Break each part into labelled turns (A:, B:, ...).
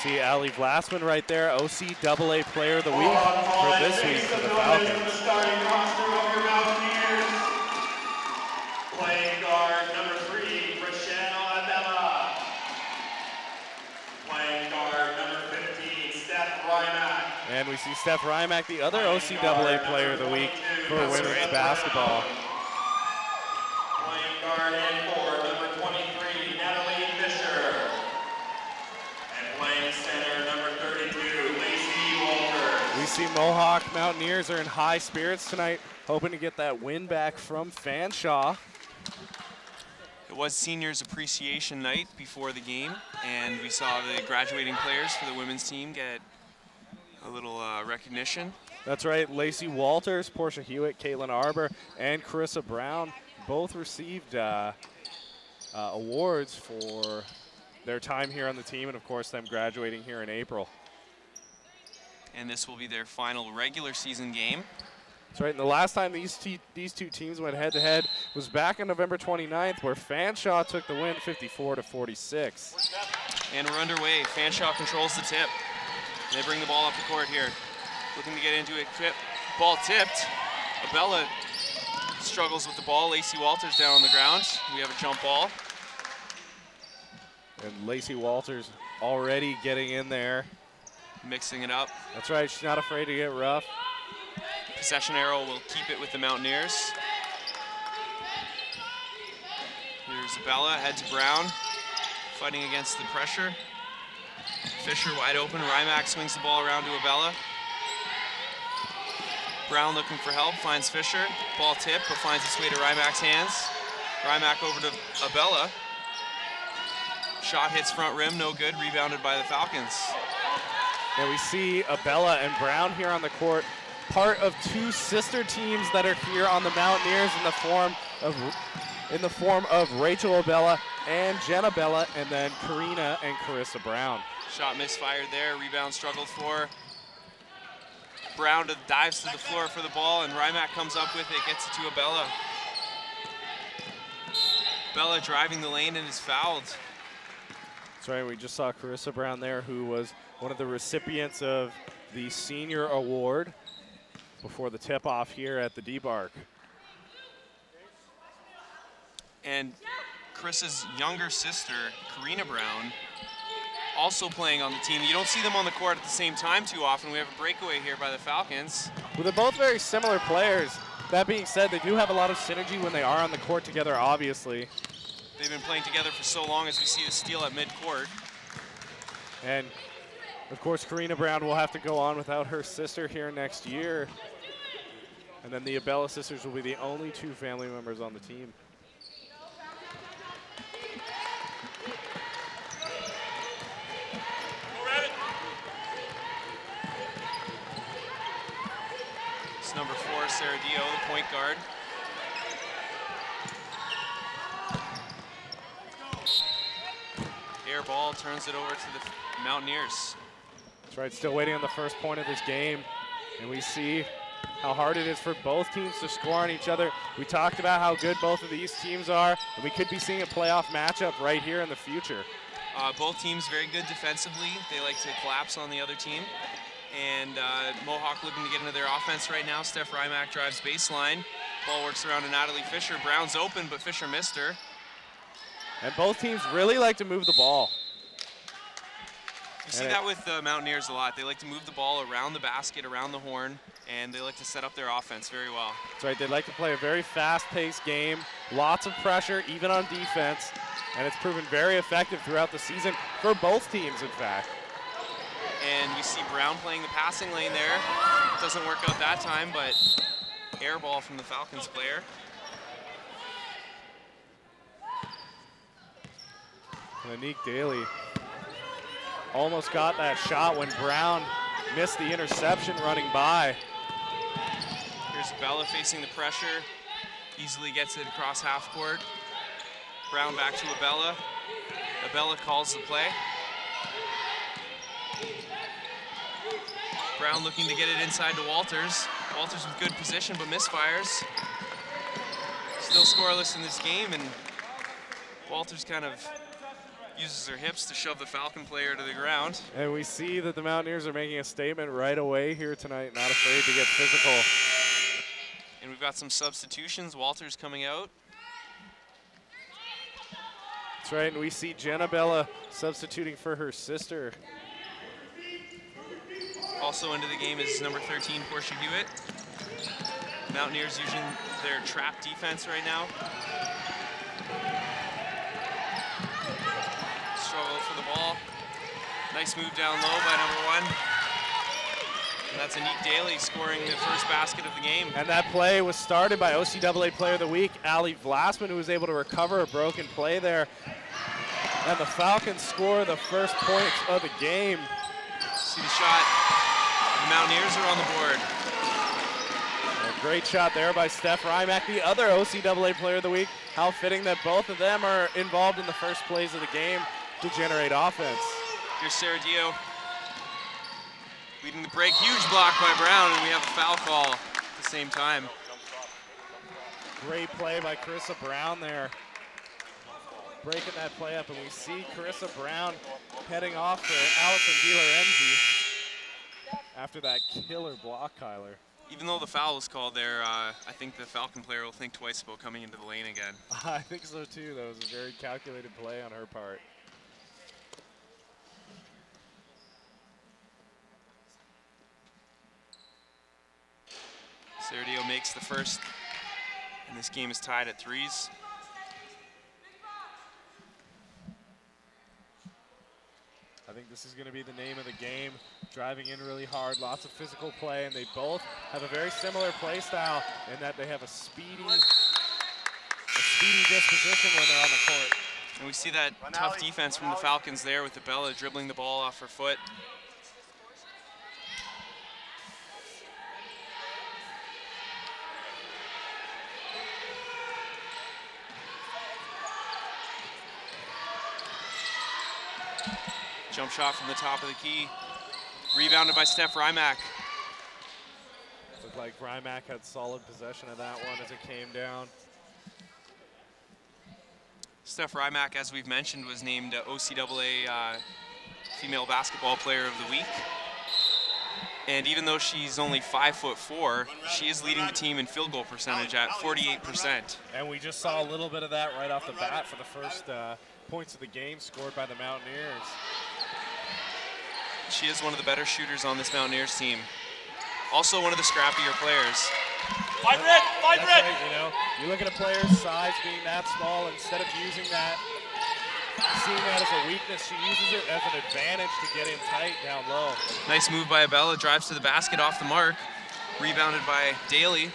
A: See Ali Vlasman right there, OCAA Player of the Week for this week for the Falcons.
B: Starting roster of your Mountaineers. Playing guard number 3, Rochelle Adela. Playing guard number 15, Steph Rymack.
A: And we see Steph Rymack, the other OCAA Player of the Week for women's basketball.
B: Playing guard and forward number 23, Natalie Fisher. And playing center number 32, Lacey Walters.
A: We see Mohawk Mountaineers are in high spirits tonight, hoping to get that win back from Fanshawe.
C: It was Seniors Appreciation Night before the game, and we saw the graduating players for the women's team get a little recognition.
A: That's right, Lacey Walters, Portia Hewitt, Caitlin Arbor, and Carissa Brown both received awards for their time here on the team, and of course them graduating here in April.
C: And this will be their final regular season game.
A: That's right, and the last time these two teams went head-to-head was back on November 29th, where Fanshawe took the win 54-46.
C: And we're underway. Fanshawe controls the tip. They bring the ball up the court here. Looking to get into it. Ball tipped. Abella struggles with the ball. Lacey Walters down on the ground. We have a jump ball.
A: And Lacey Walters already getting in there.
C: Mixing it up.
A: That's right, she's not afraid to get rough.
C: Possession arrow will keep it with the Mountaineers. Here's Abella, head to Brown. Fighting against the pressure. Fisher wide open. Rymack swings the ball around to Abella. Brown looking for help, finds Fisher. Ball tipped, but finds its way to Rymack's hands. Rymack over to Abella. Shot hits front rim, no good. Rebounded by the Falcons.
A: And we see Abella and Brown here on the court, part of two sister teams that are here on the Mountaineers in the form of Rachel Abella and Jen Abella, and then Karina and Carissa Brown.
C: Shot misfired there, rebound struggled for. Brown dives to the floor for the ball, and Rymack comes up with it, gets it to Abella. Abella driving the lane and is fouled.
A: That's right, we just saw Carissa Brown there, who was one of the recipients of the senior award before the tip-off here at the D-Bark.
C: And Chris's younger sister, Karina Brown, also playing on the team. You don't see them on the court at the same time too often. We have a breakaway here by the Falcons.
A: Well, they're both very similar players. That being said, they do have a lot of synergy when they are on the court together, obviously.
C: They've been playing together for so long, as we see the steal at midcourt.
A: And of course, Karina Brown will have to go on without her sister here next year. And then the Abella sisters will be the only two family members on the team.
C: It's number 4, Sarah Dio, the point guard. Air ball, turns it over to the Mountaineers.
A: That's right, still waiting on the first point of this game. And we see how hard it is for both teams to score on each other. We talked about how good both of these teams are, and we could be seeing a playoff matchup right here in the future.
C: Both teams very good defensively. They like to collapse on the other team. And Mohawk looking to get into their offense right now. Steph Rymack drives baseline. Ball works around to Natalie Fisher. Brown's open, but Fisher missed her.
A: And both teams really like to move the ball.
C: You see that with the Mountaineers a lot. They like to move the ball around the basket, around the horn, and they like to set up their offense very well.
A: That's right, they like to play a very fast-paced game, lots of pressure, even on defense, and it's proven very effective throughout the season for both teams, in fact.
C: And you see Brown playing the passing lane there. Doesn't work out that time, but air ball from the Falcons player.
A: And Anique Daly almost got that shot when Brown missed the interception running by.
C: Here's Bella facing the pressure. Easily gets it across half court. Brown back to Abella. Abella calls the play. Brown looking to get it inside to Walters. Walters with good position, but misfires. Still scoreless in this game, and Walters kind of uses her hips to shove the Falcon player to the ground.
A: And we see that the Mountaineers are making a statement right away here tonight, not afraid to get physical.
C: And we've got some substitutions. Walters coming out.
A: That's right, and we see Jenna Bella substituting for her sister.
C: Also into the game is number 13, Portia Hewitt. Mountaineers using their trap defense right now. Struggle for the ball. Nice move down low by number 1. And that's Anique Daly scoring the first basket of the game.
A: And that play was started by OCAA Player of the Week, Allie Vlasman, who was able to recover a broken play there. And the Falcons score the first points of the game.
C: See the shot. The Mountaineers are on the board.
A: A great shot there by Steph Rymack, the other OCAA Player of the Week. How fitting that both of them are involved in the first plays of the game to generate offense.
C: Here's Sarah Dio leading the break. Huge block by Brown, and we have a foul call at the same time.
A: Great play by Carissa Brown there. Breaking that play up, and we see Carissa Brown heading off for Allison DiLorenzi after that killer block, Kyler.
C: Even though the foul was called there, I think the Falcon player will think twice about coming into the lane again.
A: I think so too. That was a very calculated play on her part.
C: Serdio makes the first, and this game is tied at 3s.
A: I think this is going to be the name of the game. Driving in really hard, lots of physical play, and they both have a very similar play style in that they have a speedy disposition when they're on the court.
C: And we see that tough defense from the Falcons there with the Bella dribbling the ball off her foot. Jump shot from the top of the key. Rebounded by Steph Rymack.
A: Looked like Rymack had solid possession of that one as it came down.
C: Steph Rymack, as we've mentioned, was named OCAA Female Basketball Player of the Week. And even though she's only 5'4", she is leading the team in field goal percentage at 48%.
A: And we just saw a little bit of that right off the bat for the first points of the game scored by the Mountaineers.
C: She is one of the better shooters on this Mountaineers team. Also one of the scrappier players.
B: Vibrant!
A: Right, you know, you look at a player's size being that small, instead of using that, seeing that as a weakness, she uses it as an advantage to get in tight down low.
C: Nice move by Abella, drives to the basket off the mark. Rebounded by Daly.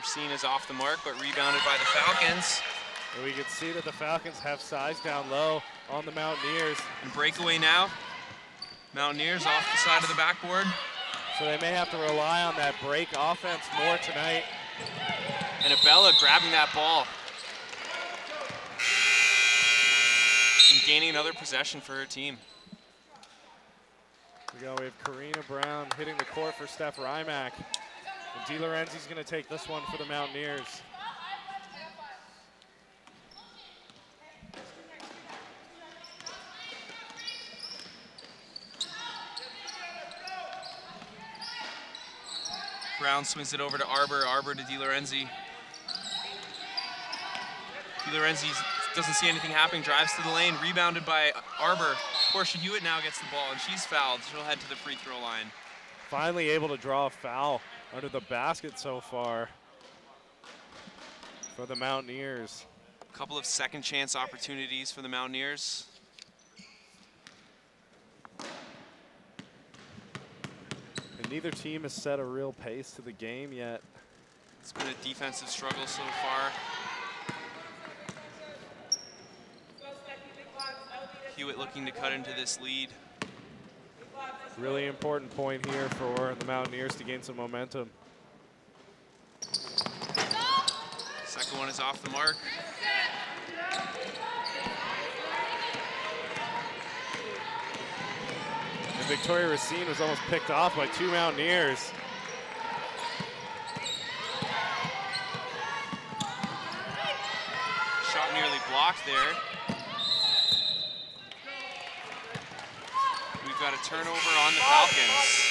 C: Seen as off the mark, but rebounded by the Falcons.
A: And we can see that the Falcons have size down low on the Mountaineers.
C: And breakaway now. Mountaineers off the side of the backboard.
A: So they may have to rely on that break offense more tonight.
C: And Abella grabbing that ball. And gaining another possession for her team.
A: Here we go, we have Karina Brown hitting the court for Steph Rymack. And DiLorenzi's going to take this one for the Mountaineers.
C: Brown swings it over to Arbor, Arbor to DiLorenzi. DiLorenzi doesn't see anything happening, drives to the lane, rebounded by Arbor. Portia Hewitt now gets the ball, and she's fouled. She'll head to the free throw line.
A: Finally able to draw a foul under the basket so far for the Mountaineers.
C: A couple of second chance opportunities for the Mountaineers.
A: And neither team has set a real pace to the game yet.
C: It's been a defensive struggle so far. Hewitt looking to cut into this lead.
A: Really important point here for the Mountaineers to gain some momentum.
C: Second one is off the mark.
A: Victoria Racine was almost picked off by 2 Mountaineers.
C: Shot nearly blocked there. We've got a turnover on the Falcons.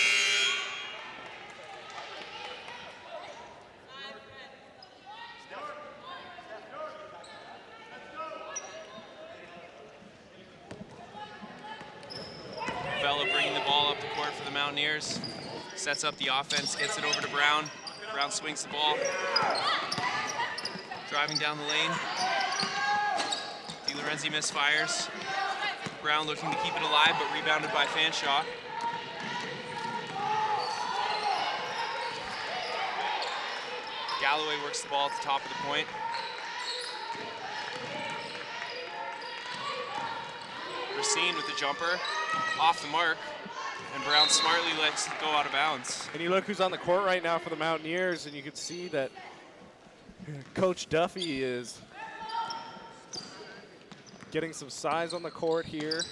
C: Bella bringing the ball up the court for the Mountaineers. Sets up the offense, gets it over to Brown. Brown swings the ball. Driving down the lane. DiLorenzi misfires. Brown looking to keep it alive, but rebounded by Fanshawe. Galloway works the ball at the top of the point. Racine with the jumper, off the mark, and Brown smartly lets it go out of bounds.
A: And you look who's on the court right now for the Mountaineers, and you can see that Coach Duffy is getting some size on the court here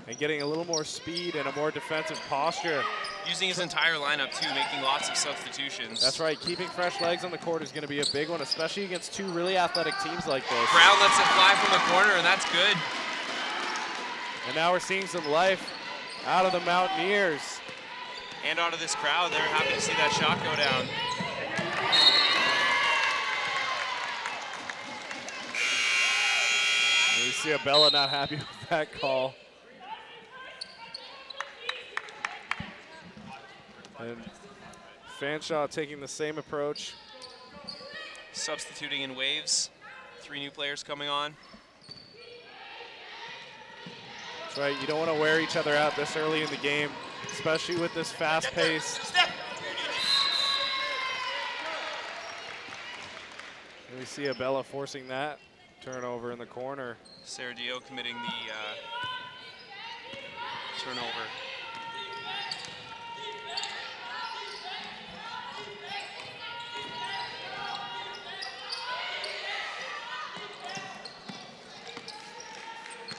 A: and getting a little more speed and a more defensive posture.
C: Using his entire lineup too, making lots of substitutions.
A: That's right, keeping fresh legs on the court is going to be a big one, especially against 2 really athletic teams like this.
C: Brown lets it fly from the corner, and that's good.
A: And now we're seeing some life out of the Mountaineers.
C: And out of this crowd, they're happy to see that shot go down.
A: And we see Abella not happy with that call. And Fanshawe taking the same approach.
C: Substituting in waves. 3 new players coming on.
A: That's right, you don't want to wear each other out this early in the game, especially with this fast pace. And we see Abella forcing that turnover in the corner.
C: Saradio committing the turnover.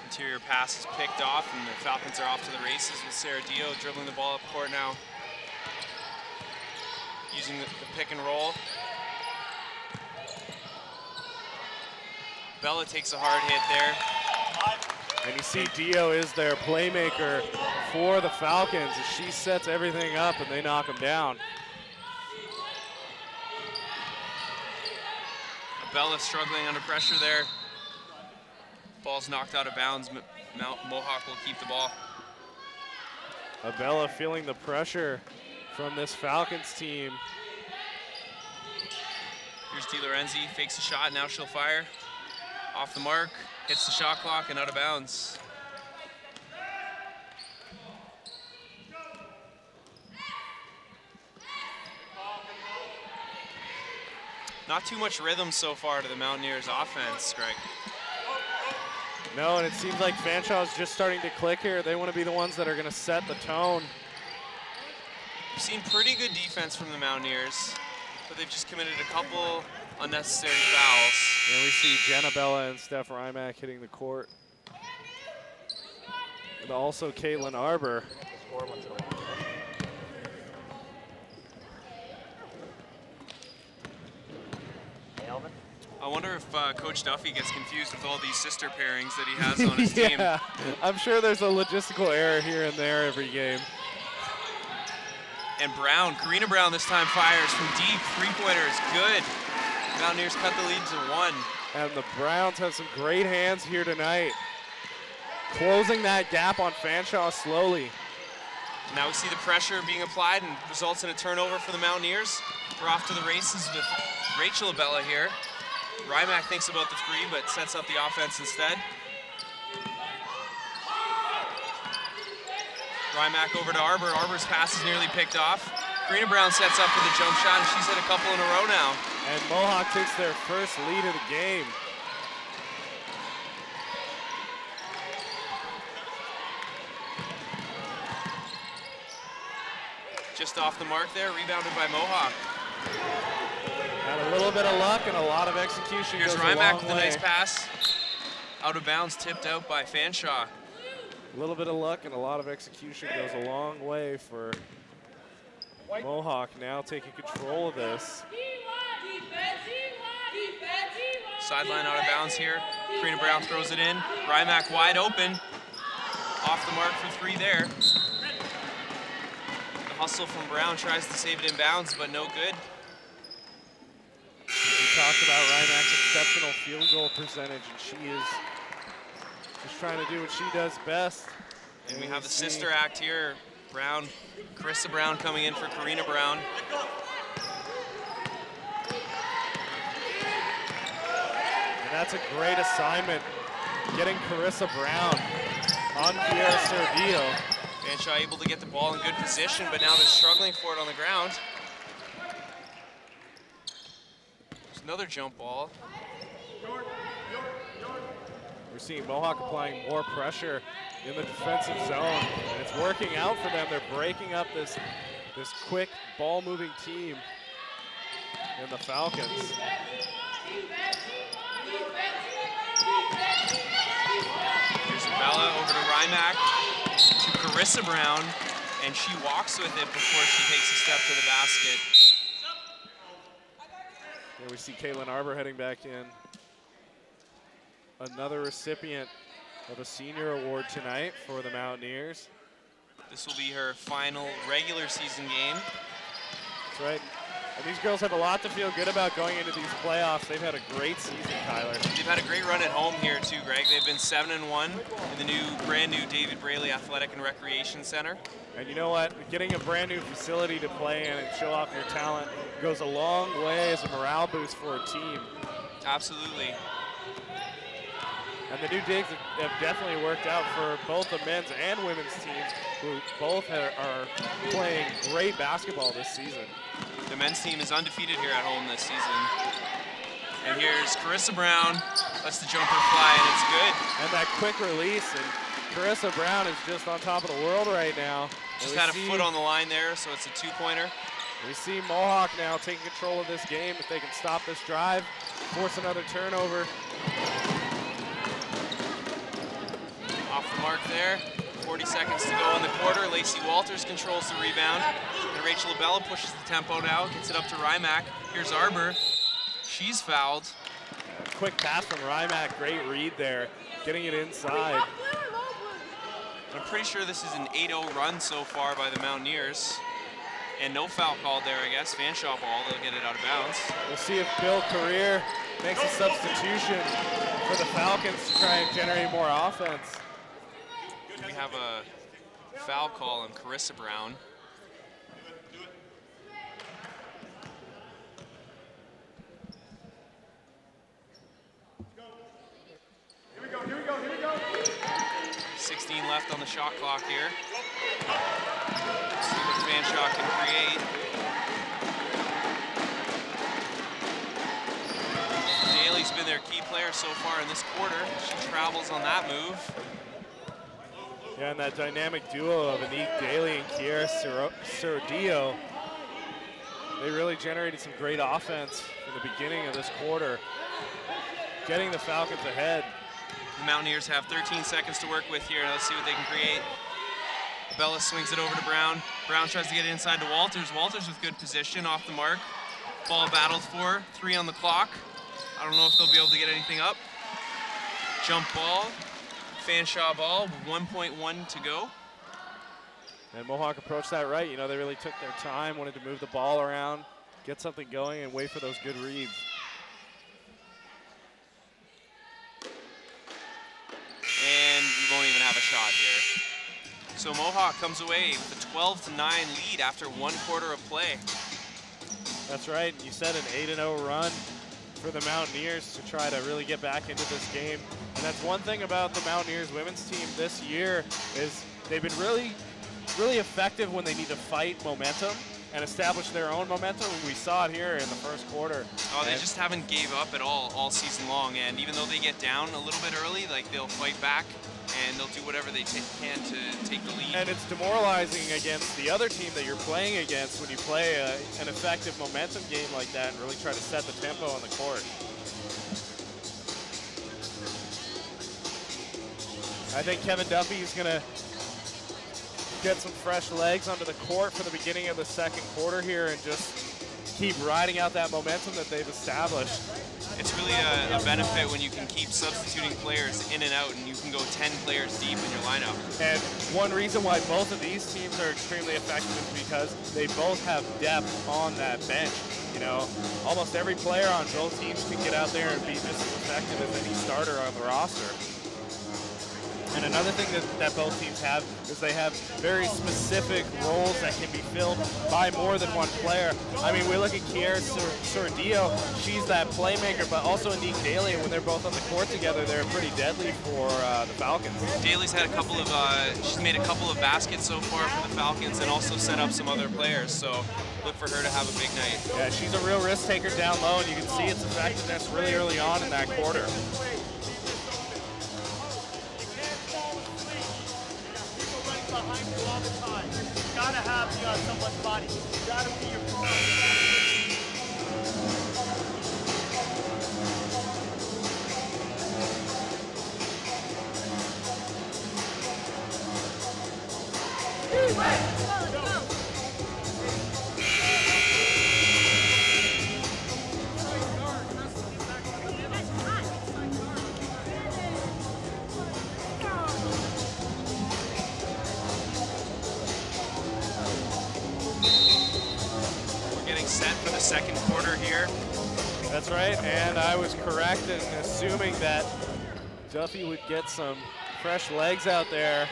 C: Interior pass is picked off, and the Falcons are off to the races with Saradio dribbling the ball up court now. Using the pick and roll. Bella takes a hard hit there.
A: And you see Dio is their playmaker for the Falcons as she sets everything up and they knock him down.
C: Bella struggling under pressure there. Ball's knocked out of bounds. Mohawk will keep the ball.
A: Abella feeling the pressure from this Falcons team.
C: Here's DiLorenzi, fakes a shot, now she'll fire. Off the mark, hits the shot clock and out of bounds. Not too much rhythm so far to the Mountaineers offense, Greg.
A: No, and it seems like Fanshawe is just starting to click here. They want to be the ones that are going to set the tone.
C: We've seen pretty good defense from the Mountaineers, but they've just committed a couple unnecessary fouls.
A: And we see Jenna Bella and Steph Rymack hitting the court. And also Caitlin Arbor.
C: I wonder if Coach Duffy gets confused with all these sister pairings that he has on his team.
A: Yeah, I'm sure there's a logistical error here and there every game.
C: And Brown, Karina Brown this time fires from deep, 3-pointers, good. Mountaineers cut the lead to 1.
A: And the Browns have some great hands here tonight. Closing that gap on Fanshawe slowly.
C: Now we see the pressure being applied and results in a turnover for the Mountaineers. We're off to the races with Rachel Abella here. Rymack thinks about the 3, but sets up the offense instead. Rymack over to Arbor. Arbor's pass is nearly picked off. Karina Brown sets up for the jump shot, and she's hit a couple in a row now.
A: And Mohawk takes their first lead of the game.
C: Just off the mark there, rebounded by Mohawk.
A: Had a little bit of luck and a lot of execution.
C: Here's
A: goes
C: Rymack
A: a
C: with
A: long
C: a
A: way.
C: nice pass. Out of bounds, tipped out by Fanshawe.
A: A little bit of luck and a lot of execution goes a long way for Mohawk now taking control of this.
C: Sideline out of bounds here. Karina Brown throws it in. Rymack wide open. Off the mark for 3 there. The hustle from Brown tries to save it in bounds, but no good.
A: We talked about Rymack's exceptional field goal percentage, and she is just trying to do what she does best.
C: And we have the sister act here. Brown, Carissa Brown coming in for Karina Brown.
A: And that's a great assignment, getting Carissa Brown on Kiera Cerdillo.
C: Fanshawe able to get the ball in good position, but now they're struggling for it on the ground. There's another jump ball.
A: We're seeing Mohawk applying more pressure in the defensive zone, and it's working out for them. They're breaking up this quick ball-moving team in the Falcons.
C: Here's Bella over to Rymack, to Carissa Brown, and she walks with it before she takes a step to the basket.
A: And we see Caitlin Arbor heading back in. Another recipient of a senior award tonight for the Mountaineers.
C: This will be her final regular season game.
A: That's right. And these girls have a lot to feel good about going into these playoffs. They've had a great season, Tyler.
C: They've had a great run at home here too, Greg. They've been 7-1 in the brand new David Braley Athletic and Recreation Center.
A: And you know what? Getting a brand new facility to play in and show off your talent goes a long way as a morale boost for a team.
C: Absolutely.
A: And the new digs have definitely worked out for both the men's and women's teams, who both are playing great basketball this season.
C: The men's team is undefeated here at home this season. And here's Carissa Brown, lets the jumper fly, and it's good.
A: And that quick release, and Carissa Brown is just on top of the world right now.
C: Just had a foot on the line there, so it's a 2-pointer.
A: We see Mohawk now taking control of this game. If they can stop this drive, force another turnover.
C: Off the mark there. 40 seconds to go in the quarter. Lacey Walters controls the rebound. And Rachel Abella pushes the tempo now, gets it up to Rymack. Here's Arbor. She's fouled.
A: Quick pass from Rymack. Great read there, getting it inside.
C: I'm pretty sure this is an 8-0 run so far by the Mountaineers. And no foul called there, I guess. Fanshawe ball, they'll get it out of bounds.
A: We'll see if Bill Career makes a substitution for the Falcons to try and generate more offense.
C: We have a foul call on Carissa Brown.
D: Here we go.
C: 16 left on the shot clock here. Let's see what Fanshawe can create. Daly's been their key player so far in this quarter. She travels on that move.
A: Yeah, and that dynamic duo of Anique Daly and Kiera Cerdillo, they really generated some great offense in the beginning of this quarter, getting the Falcons ahead.
C: The Mountaineers have 13 seconds to work with here. Let's see what they can create. Bella swings it over to Brown. Brown tries to get it inside to Walters. Walters with good position, off the mark. Ball battled for, 3 on the clock. I don't know if they'll be able to get anything up. Jump ball. Fanshawe ball, with 1.1 to go.
A: And Mohawk approached that right. You know, they really took their time, wanted to move the ball around, get something going, and wait for those good reads.
C: And we won't even have a shot here. So Mohawk comes away with a 12-9 lead after 1 quarter of play.
A: That's right. You said an 8-0 run for the Mountaineers to try to really get back into this game. And that's one thing about the Mountaineers women's team this year is they've been really effective when they need to fight momentum and establish their own momentum. We saw it here in the first quarter.
C: Oh, they just haven't gave up at all season long. And even though they get down a little bit early, like they'll fight back and they'll do whatever they can to take the lead.
A: And it's demoralizing against the other team that you're playing against when you play an effective momentum game like that and really try to set the tempo on the court. I think Kevin Duffy is going to get some fresh legs onto the court for the beginning of the second quarter here and just keep riding out that momentum that they've established.
C: It's really a benefit when you can keep substituting players in and out and you can go 10 players deep in your lineup.
A: And one reason why both of these teams are extremely effective is because they both have depth on that bench. You know, almost every player on both teams can get out there and be just as effective as any starter on the roster. And another thing that both teams have is they have very specific roles that can be filled by more than one player. I mean, we look at Kiera Sordillo, she's that playmaker, but also Anique Daly, and when they're both on the court together, they're pretty deadly for the Falcons.
C: Daly's had a couple of, she's made a couple of baskets so far for the Falcons and also set up some other players, so look for her to have a big night.
A: Yeah, she's a real risk taker down low, and you can see its effectiveness really early on in that quarter.
D: Behind you all the time. You gotta have me on someone's body. You gotta be your
C: Set for the second quarter here.
A: That's right, and I was correct in assuming that Duffy would get some fresh legs out there.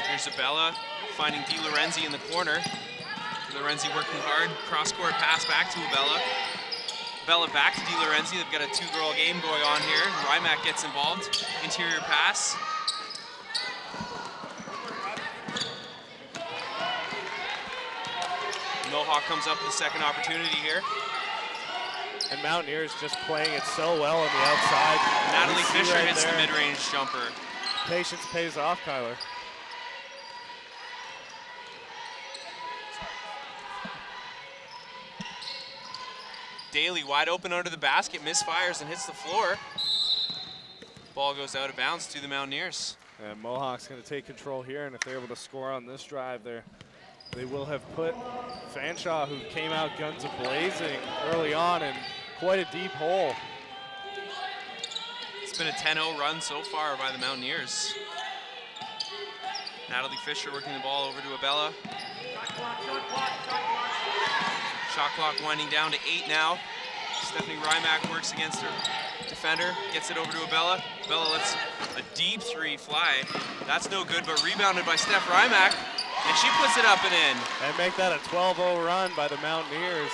C: Here's Abella finding Di Lorenzi in the corner. Lorenzi working hard, cross-court pass back to Abella. Abella back to Di Lorenzi. They've got a two-girl game going on here. Rymack gets involved. Interior pass. Mohawk comes up with a second opportunity here.
A: And Mountaineers just playing it so well on the outside.
C: Natalie Fisher
A: right
C: hits
A: there.
C: the mid-range jumper.
A: Patience pays off, Kyler.
C: Daly wide open under the basket, misfires and hits the floor. Ball goes out of bounds to the Mountaineers.
A: And Mohawk's going to take control here, and if they're able to score on this drive, they will have put Fanshawe, who came out guns a-blazing early on, in quite a deep hole.
C: It's been a 10-0 run so far by the Mountaineers. Natalie Fisher working the ball over to Abella. Shot clock winding down to 8 now. Stephanie Rymack works against her defender, gets it over to Abella. Abella lets a deep three fly. That's no good, but rebounded by Steph Rymack. And she puts it up and in.
A: And make that a 12-0 run by the Mountaineers.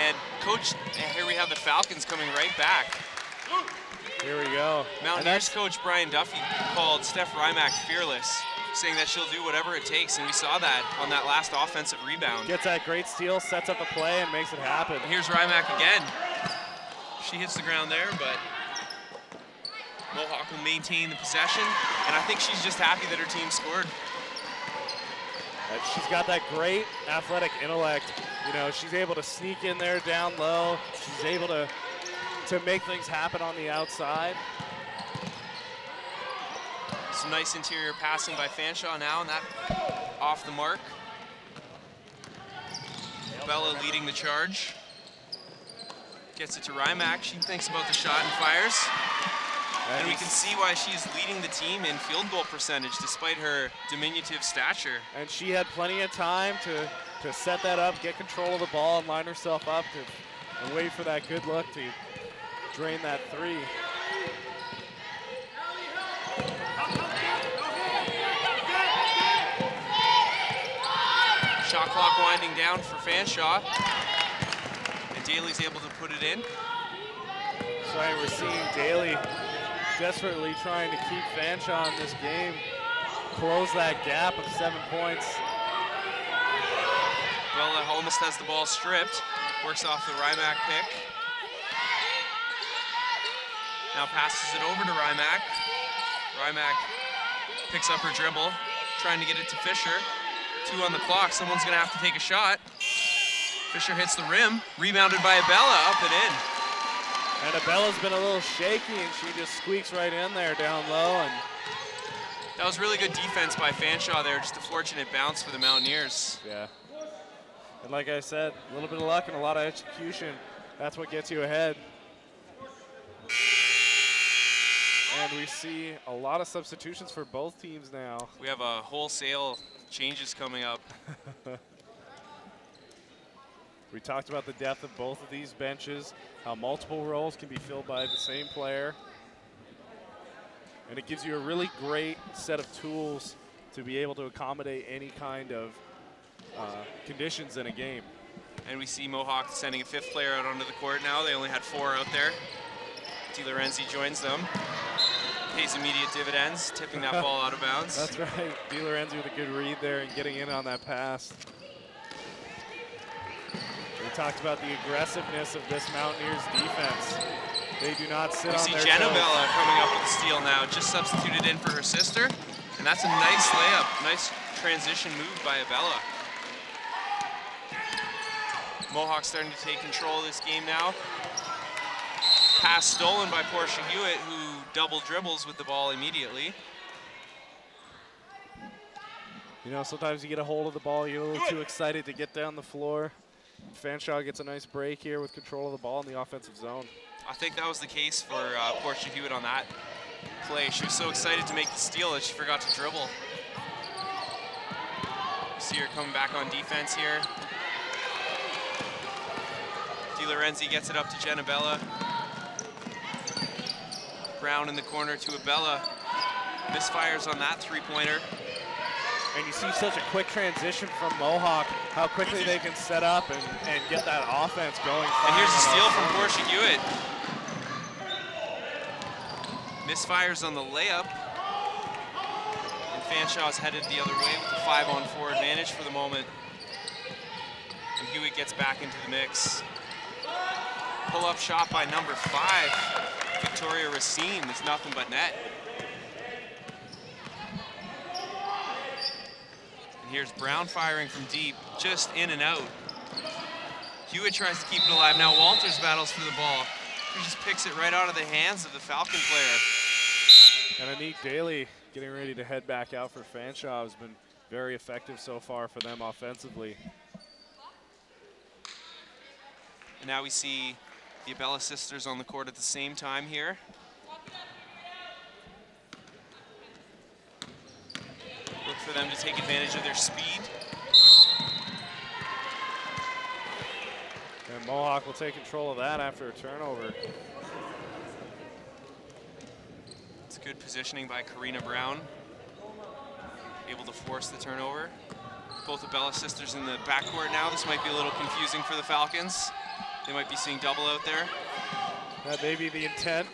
C: And coach, and here we have the Falcons coming right back.
A: Here we go.
C: Mountaineers coach Brian Duffy called Steph Rymack fearless, saying that she'll do whatever it takes, and we saw that on that last offensive rebound.
A: Gets that great steal, sets up a play, and makes it happen.
C: And here's Rymack again. She hits the ground there, but Mohawk will maintain the possession, and I think she's just happy that her team scored.
A: She's got that great athletic intellect. You know, she's able to sneak in there down low. She's able to make things happen on the outside.
C: Some nice interior passing by Fanshawe now, and that off the mark. Bella leading the charge. Gets it to Rymack. She thinks about the shot and fires. And we can see why she's leading the team in field goal percentage despite her diminutive stature.
A: And she had plenty of time to set that up, get control of the ball, and line herself up and wait for that good look to drain that three.
C: Shot clock winding down for Fanshawe. And Daly's able to put it in.
A: So we're seeing Daly desperately trying to keep Fanshawe in this game, close that gap of 7 points.
C: Bella almost has the ball stripped, works off the Rymack pick. Now passes it over to Rymack. Rymack picks up her dribble, trying to get it to Fisher. 2 on the clock, someone's gonna have to take a shot. Fisher hits the rim, rebounded by Abella, up and in.
A: And Abella's been a little shaky, and she just squeaks right in there down low. And
C: that was really good defense by Fanshawe there, just a fortunate bounce for the Mountaineers.
A: Yeah. And like I said, a little bit of luck and a lot of execution. That's what gets you ahead. And we see a lot of substitutions for both teams now.
C: We have a wholesale changes coming up.
A: We talked about the depth of both of these benches, how multiple roles can be filled by the same player. And it gives you a really great set of tools to be able to accommodate any kind of conditions in a game.
C: And we see Mohawk sending a 5th player out onto the court now. They only had 4 out there. DiLorenzi joins them. Pays immediate dividends, tipping that ball out of bounds.
A: That's right. DiLorenzi with a good read there and getting in on that pass. We talked about the aggressiveness of this Mountaineers defense. They do not sit on their toes.
C: We see Jenna Bella coming up with a steal now, just substituted in for her sister. And that's a nice layup, nice transition move by Abella. Mohawk starting to take control of this game now. Pass stolen by Portia Hewitt, who double dribbles with the ball immediately.
A: You know, sometimes you get a hold of the ball, you're a little too excited to get down the floor. Fanshawe gets a nice break here with control of the ball in the offensive zone.
C: I think that was the case for Portia Hewitt on that play. She was so excited to make the steal that she forgot to dribble. See her coming back on defense here. DiLorenzi gets it up to Jenna Bella. Brown in the corner to Abella. Misfires on that 3-pointer.
A: And you see such a quick transition from Mohawk, how quickly they can set up and get that offense going.
C: And here's the steal from Portia Hewitt. Misfires on the layup. And Fanshaw's headed the other way with a 5-on-4 advantage for the moment. And Hewitt gets back into the mix. Pull-up shot by number 5. Victoria Racine is nothing but net. And here's Brown firing from deep, just in and out. Hewitt tries to keep it alive. Now Walters battles for the ball. He just picks it right out of the hands of the Falcon player.
A: And Anique Daly getting ready to head back out for Fanshawe has been very effective so far for them offensively.
C: And now we see the Abella sisters on the court at the same time here. Look for them to take advantage of their speed.
A: And Mohawk will take control of that after a turnover.
C: It's good positioning by Karina Brown. Able to force the turnover. Both Abella sisters in the backcourt now. This might be a little confusing for the Falcons. They might be seeing double out there.
A: That may be the intent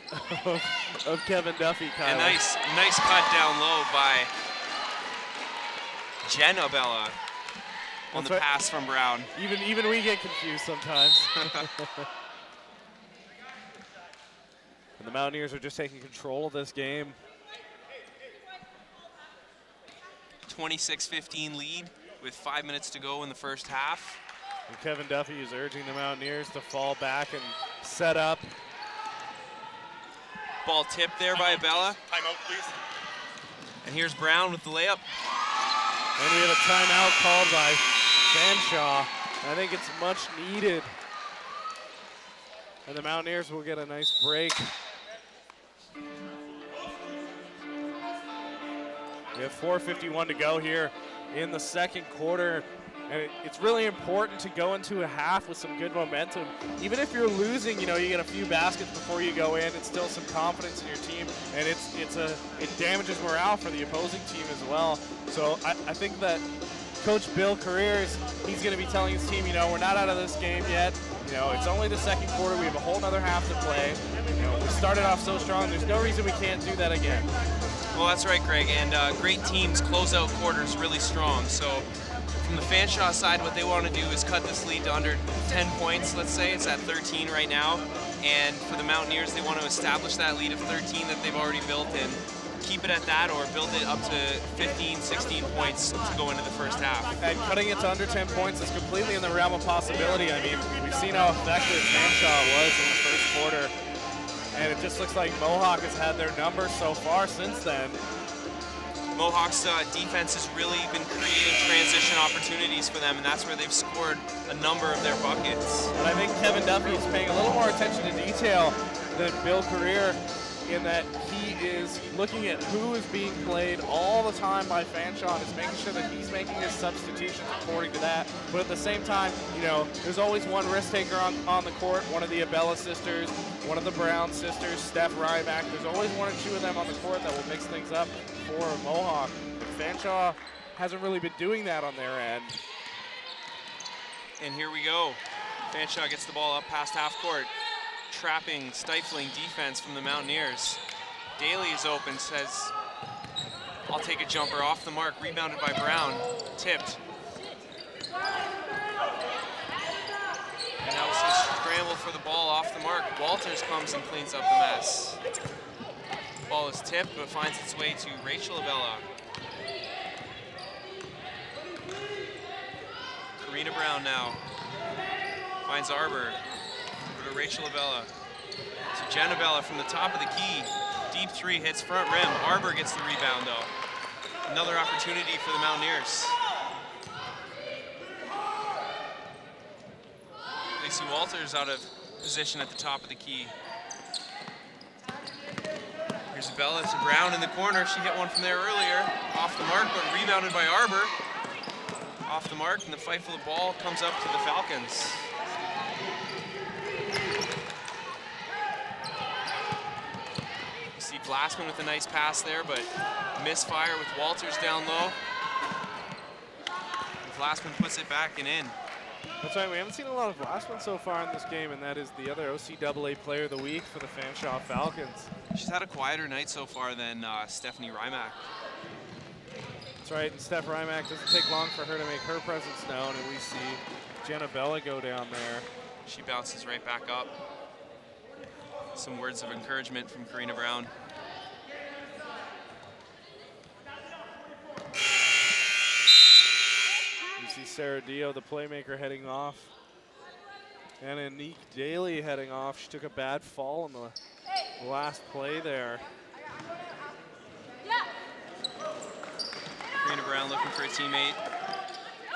A: of Kevin Duffy, Kyle.
C: A nice cut down low by Jen Abella on the pass from Brown.
A: Even we get confused sometimes. And the Mountaineers are just taking control of this game.
C: 26-15 lead with 5 minutes to go in the first half.
A: And Kevin Duffy is urging the Mountaineers to fall back and set up.
C: Ball tipped there by Abella.
B: Timeout, please.
C: And here's Brown with the layup.
A: And we have a timeout called by Fanshawe. I think it's much needed. And the Mountaineers will get a nice break. We have 4:51 to go here in the second quarter. And it's really important to go into a half with some good momentum. Even if you're losing, you know, you get a few baskets before you go in, it's still some confidence in your team, and it damages morale for the opposing team as well. So I think that Coach Bill Careers, he's going to be telling his team, you know, we're not out of this game yet. You know, it's only the second quarter. We have a whole other half to play. You know, we started off so strong. There's no reason we can't do that again.
C: Well, that's right, Greg. And great teams close out quarters really strong. So from the Fanshawe side, what they want to do is cut this lead to under 10 points, let's say. It's at 13 right now. And for the Mountaineers, they want to establish that lead of 13 that they've already built and keep it at that or build it up to 15, 16 points to go into the first half.
A: And cutting it to under 10 points is completely in the realm of possibility. I mean, we've seen how effective Fanshawe was in the first quarter, and it just looks like Mohawk has had their numbers so far since then.
C: Mohawk's defense has really been creating transition opportunities for them, and that's where they've scored a number of their buckets.
A: And I think Kevin Duffy is paying a little more attention to detail than Bill Career, in that he is looking at who is being played all the time by Fanshawe and is making sure that he's making his substitutions according to that. But at the same time, you know, there's always one risk taker on the court, one of the Abella sisters, one of the Brown sisters, Steph Ryback. There's always one or two of them on the court that will mix things up for Mohawk. But Fanshawe hasn't really been doing that on their end.
C: And here we go. Fanshawe gets the ball up past half court. Trapping, stifling defense from the Mountaineers. Daly is open, says, I'll take a jumper off the mark, rebounded by Brown, tipped. And now it's a scramble for the ball off the mark. Walters comes and cleans up the mess. Ball is tipped, but finds its way to Rachel Abella. Karina Brown now finds Arbor. To Rachel Abella, to Jen Abella from the top of the key. Deep three hits front rim. Arbor gets the rebound though. Another opportunity for the Mountaineers. Lacey Walters out of position at the top of the key. Here's Abella to Brown in the corner. She hit one from there earlier. Off the mark, but rebounded by Arbor. Off the mark, and the fight for the ball comes up to the Falcons. Glassman with a nice pass there, but misfire with Walters down low. And Glassman puts it back and in.
A: That's right, we haven't seen a lot of Glassman so far in this game, and that is the other OCAA Player of the Week for the Fanshawe Falcons.
C: She's had a quieter night so far than Stephanie Rymack.
A: That's right, and Steph Rymack doesn't take long for her to make her presence known, and we see Jenna Bella go down there.
C: She bounces right back up. Some words of encouragement from Karina Brown.
A: You see Sarah Dio, the playmaker, heading off. And Anique Daly heading off. She took a bad fall in the last play there.
C: Karina Brown looking for a teammate.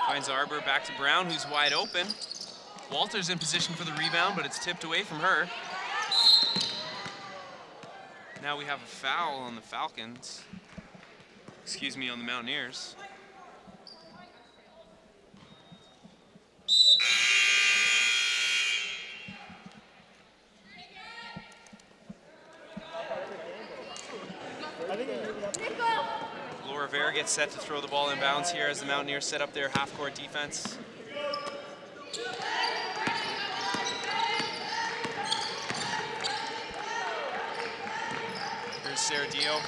C: Finds Arbor back to Brown, who's wide open. Walters in position for the rebound, but it's tipped away from her. Now we have a foul on the Falcons. Excuse me, on the Mountaineers. Laura Vera gets set to throw the ball in bounds here as the Mountaineers set up their half-court defense. Here's Sarah Dio.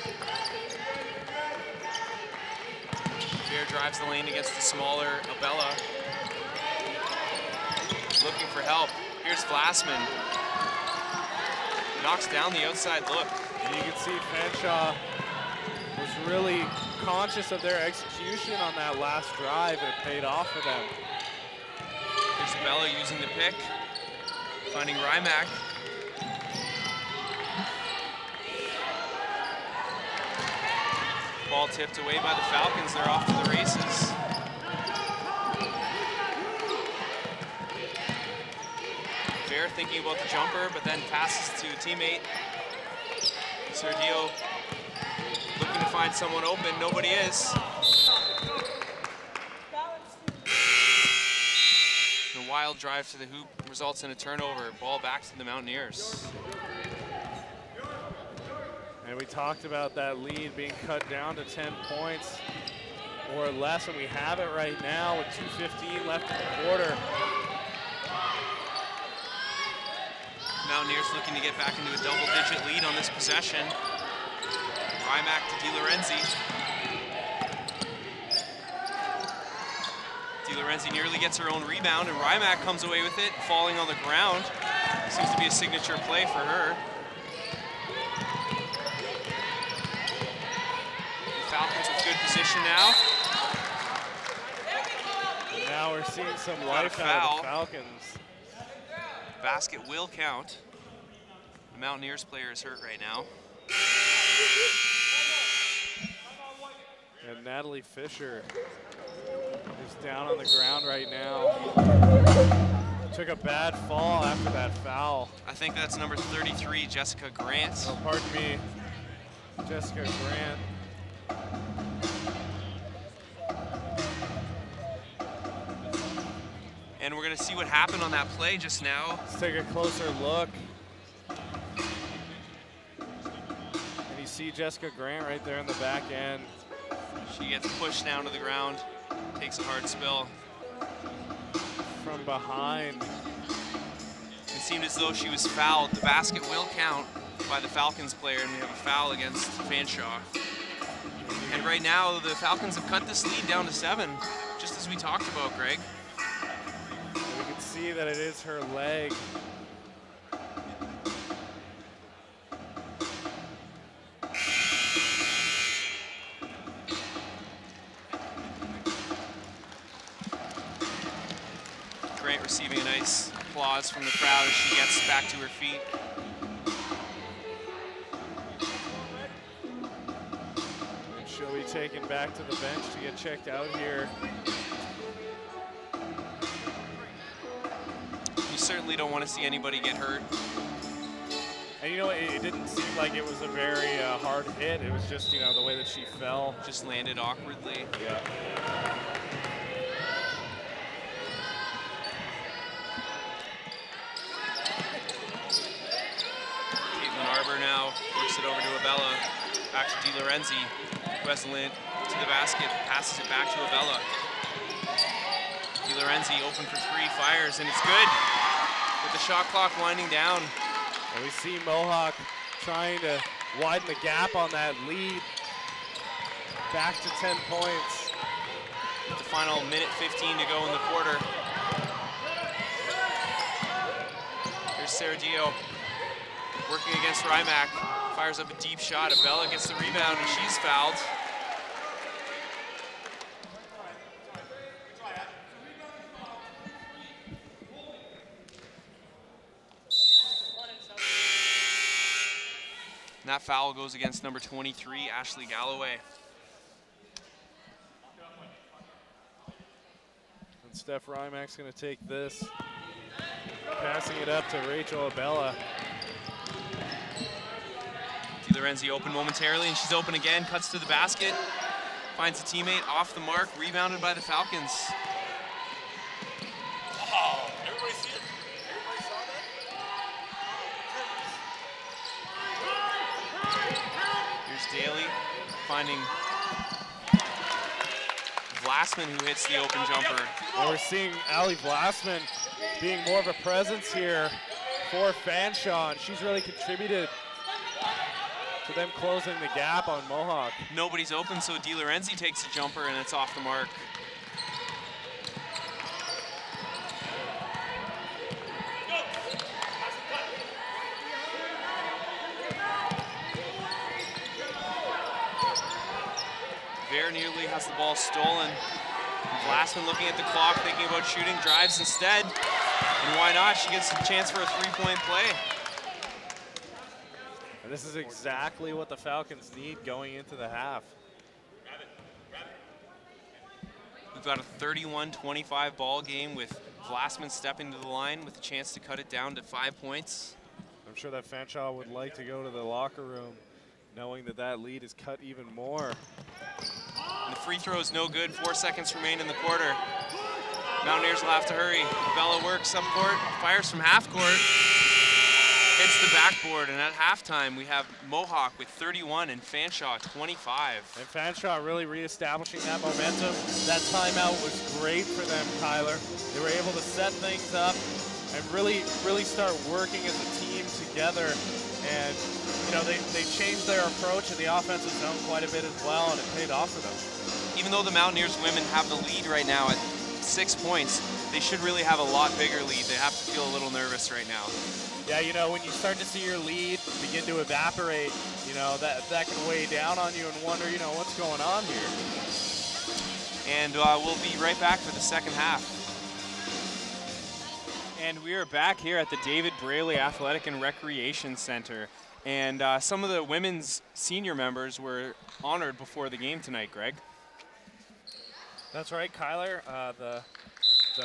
C: Vera drives the lane against the smaller Abella. Looking for help. Here's Glassman. Knocks down the outside look.
A: And you can see Fanshawe was really conscious of their execution on that last drive, and it paid off for them.
C: Here's Abella using the pick. Finding Rymack. Ball tipped away by the Falcons. They're off to the races. Fair thinking about the jumper, but then passes to a teammate. Sergio looking to find someone open. Nobody is. The wild drive to the hoop results in a turnover. Ball back to the Mountaineers.
A: And we talked about that lead being cut down to 10 points or less, and we have it right now with 2:15 left in the quarter.
C: Mountaineers looking to get back into a double-digit lead on this possession. Rymack to DiLorenzi. DiLorenzi nearly gets her own rebound, and Rymack comes away with it, falling on the ground. Seems to be a signature play for her. possession now.
A: And now we're seeing some life out of the Falcons.
C: Basket will count. The Mountaineers player is hurt right now.
A: And Natalie Fisher is down on the ground right now. Took a bad fall after that foul.
C: I think that's number 33, Jessica Grant.
A: Oh, pardon me, Jessica Grant.
C: And we're gonna see what happened on that play just now.
A: Let's take a closer look. And you see Jessica Grant right there in the back end.
C: She gets pushed down to the ground, takes a hard spill.
A: From behind.
C: It seemed as though she was fouled. The basket will count by the Falcons player, and we have a foul against Fanshawe. And right now, the Falcons have cut this lead down to 7, just as we talked about, Greg.
A: We can see that it is her leg.
C: Grant receiving a nice applause from the crowd as she gets back to her feet.
A: And she'll be taken back to the bench to get checked out here.
C: You certainly don't want to see anybody get hurt.
A: And you know, it didn't seem like it was a very hard hit. It was just, you know, the way that she fell.
C: Just landed awkwardly.
A: Yeah.
C: Now works it over to Abella, back to DiLorenzi, who has to land to the basket, passes it back to Abella. DiLorenzi open for 3, fires, and it's good. With the shot clock winding down.
A: And we see Mohawk trying to widen the gap on that lead. Back to 10 points.
C: With the final minute 15 to go in the quarter. Here's Sarah Dio. Working against Rymack, fires up a deep shot. Abella gets the rebound and she's fouled. And that foul goes against number 23, Ashley Galloway.
A: And Steph Rymack's gonna take this, passing it up to Rachel Abella.
C: DiLorenzi open momentarily, and she's open again, cuts to the basket, finds a teammate off the mark, rebounded by the Falcons.
B: Wow, everybody see it? Everybody saw that?
C: Here's Daly finding Vlasman, who hits the open jumper.
A: And we're seeing Allie Vlasman being more of a presence here for Fanshawe, and she's really contributed to them closing the gap on Mohawk.
C: Nobody's open, so DiLorenzi takes a jumper, and it's off the mark. Very nearly has the ball stolen. Vlasman looking at the clock, thinking about shooting, drives instead. And why not? She gets a chance for a 3-point play.
A: And this is exactly what the Falcons need going into the half.
C: We've got a 31-25 ball game with Vlasman stepping to the line with a chance to cut it down to 5 points.
A: I'm sure that Fanshawe would like to go to the locker room knowing that that lead is cut even more.
C: And the free throw is no good. 4 seconds remain in the quarter. Mountaineers will have to hurry. Bella works up court, fires from half court. Hits the backboard, and at halftime we have Mohawk with 31 and Fanshawe 25.
A: And Fanshawe really reestablishing that momentum. That timeout was great for them, Tyler. They were able to set things up and really start working as a team together. And you know, they changed their approach in the offensive zone quite a bit as well, and it paid off for them.
C: Even though the Mountaineers women have the lead right now at 6 points, they should really have a lot bigger lead. They have to feel a little nervous right now.
A: Yeah, you know, when you start to see your lead begin to evaporate, you know, that can weigh down on you and wonder, you know, what's going on here.
C: And we'll be right back for the second half. And we are back here at the David Braley Athletic and Recreation Center. And some of the women's senior members were honored before the game tonight, Greg.
A: That's right, Kyler. The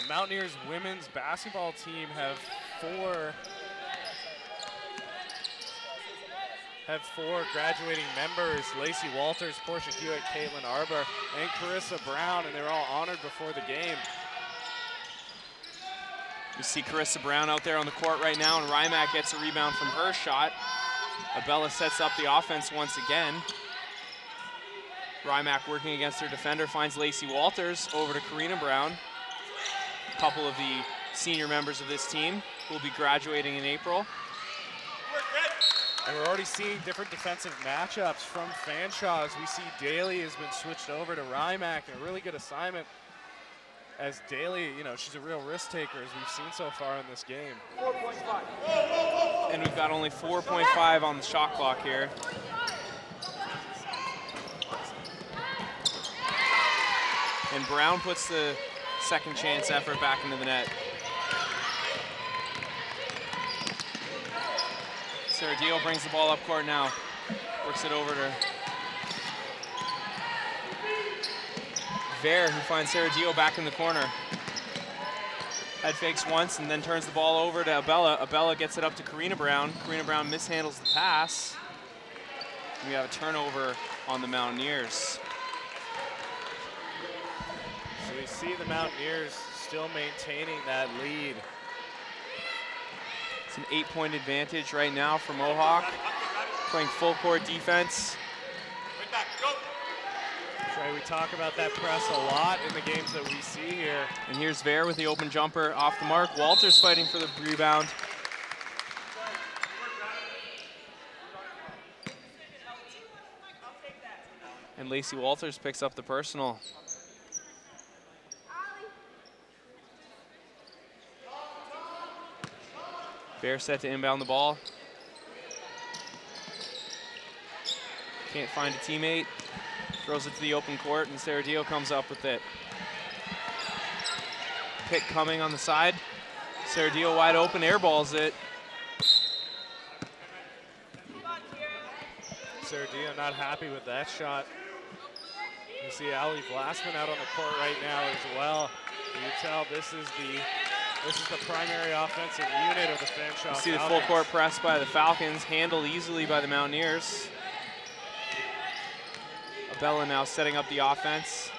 A: Mountaineers women's basketball team have four graduating members: Lacey Walters, Portia Hewitt, Caitlin Arbor, and Carissa Brown, and they were all honored before the game.
C: You see Carissa Brown out there on the court right now, and Rymack gets a rebound from her shot. Abella sets up the offense once again. Rymack working against her defender, finds Lacey Walters over to Karina Brown. A couple of the senior members of this team will be graduating in April.
A: And we're already seeing different defensive matchups from Fanshawe as we see Daly has been switched over to Rymack, and a really good assignment as Daly, you know, she's a real risk taker as we've seen so far in this game.
C: 4.5. And we've got only 4.5 on the shot clock here. And Brown puts the second chance effort back into the net. Serradillo brings the ball up court now. Works it over to Ver, who finds Serradillo back in the corner. Head fakes once and then turns the ball over to Abella. Abella gets it up to Karina Brown. Karina Brown mishandles the pass. We have a turnover on the Mountaineers.
A: So we see the Mountaineers still maintaining that lead.
C: It's an 8-point advantage right now for Mohawk, playing full court defense.
A: That's right, we talk about that press a lot in the games that we see here.
C: And here's Ver with the open jumper off the mark. Walters fighting for the rebound. And Lacey Walters picks up the personal. Ver set to inbound the ball. Can't find a teammate. Throws it to the open court, and Serradillo comes up with it. Pick coming on the side. Serradillo wide open, airballs it.
A: Serradillo not happy with that shot. You see Ali Glassman out on the court right now as well. You can tell this is the primary offensive unit of the Fanshawe.
C: You see the full court press by the Falcons, handled easily by the Mountaineers. Abella now setting up the offense.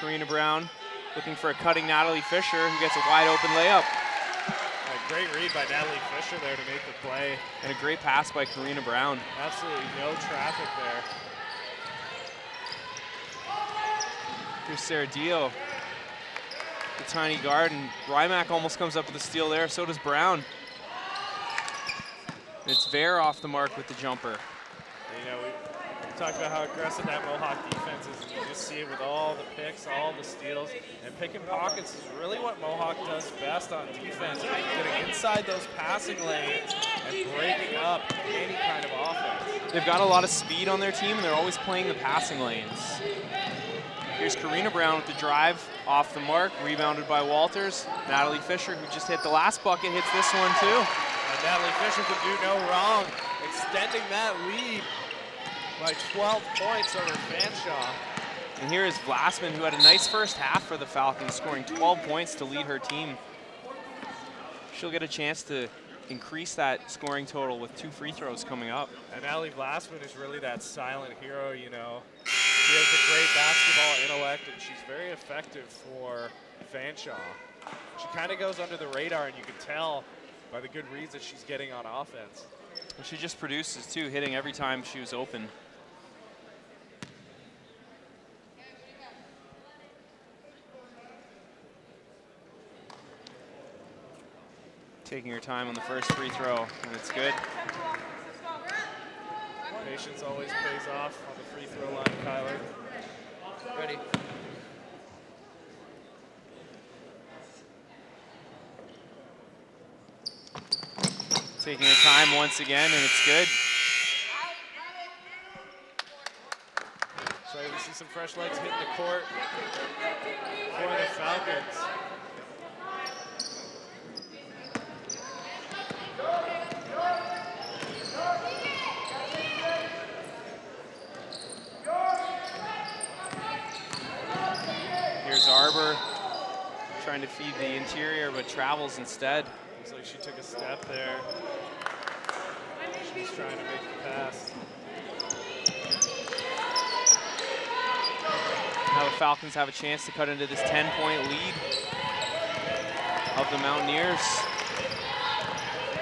C: Karina Brown looking for a cutting Natalie Fisher, who gets a wide open layup.
A: A great read by Natalie Fisher there to make the play.
C: And a great pass by Karina Brown.
A: Absolutely no traffic there.
C: Here's Serradillo, the tiny guard, and Rymack almost comes up with a steal there, so does Brown. And it's Ver off the mark with the jumper.
A: You know, we talked about how aggressive that Mohawk defense is, and you just see it with all the picks, all the steals, and picking pockets is really what Mohawk does best on defense, getting inside those passing lanes and breaking up any kind of offense.
C: They've got a lot of speed on their team, and they're always playing the passing lanes. Here's Karina Brown with the drive, off the mark, rebounded by Walters. Natalie Fisher, who just hit the last bucket, hits this one too.
A: And Natalie Fisher can do no wrong, extending that lead by 12 points over Fanshawe.
C: And here is Glassman, who had a nice first half for the Falcons, scoring 12 points to lead her team. She'll get a chance to increase that scoring total with 2 free throws coming up.
A: And Allie Glassman is really that silent hero, you know. She has a great basketball intellect, and she's very effective for Fanshawe. She kind of goes under the radar, and you can tell by the good reads that she's getting on offense.
C: And she just produces, too, hitting every time she was open. Taking her time on the first free throw, and it's good.
A: Patience always pays off on the free throw line, Kyler.
E: Ready.
C: Taking her time once again, and it's good.
A: So we see some fresh legs hitting the court for the Falcons.
C: Here's Arbor trying to feed the interior, but travels instead.
A: Looks like she took a step there. She's trying to make the pass.
C: Now the Falcons have a chance to cut into this 10-point lead of the Mountaineers.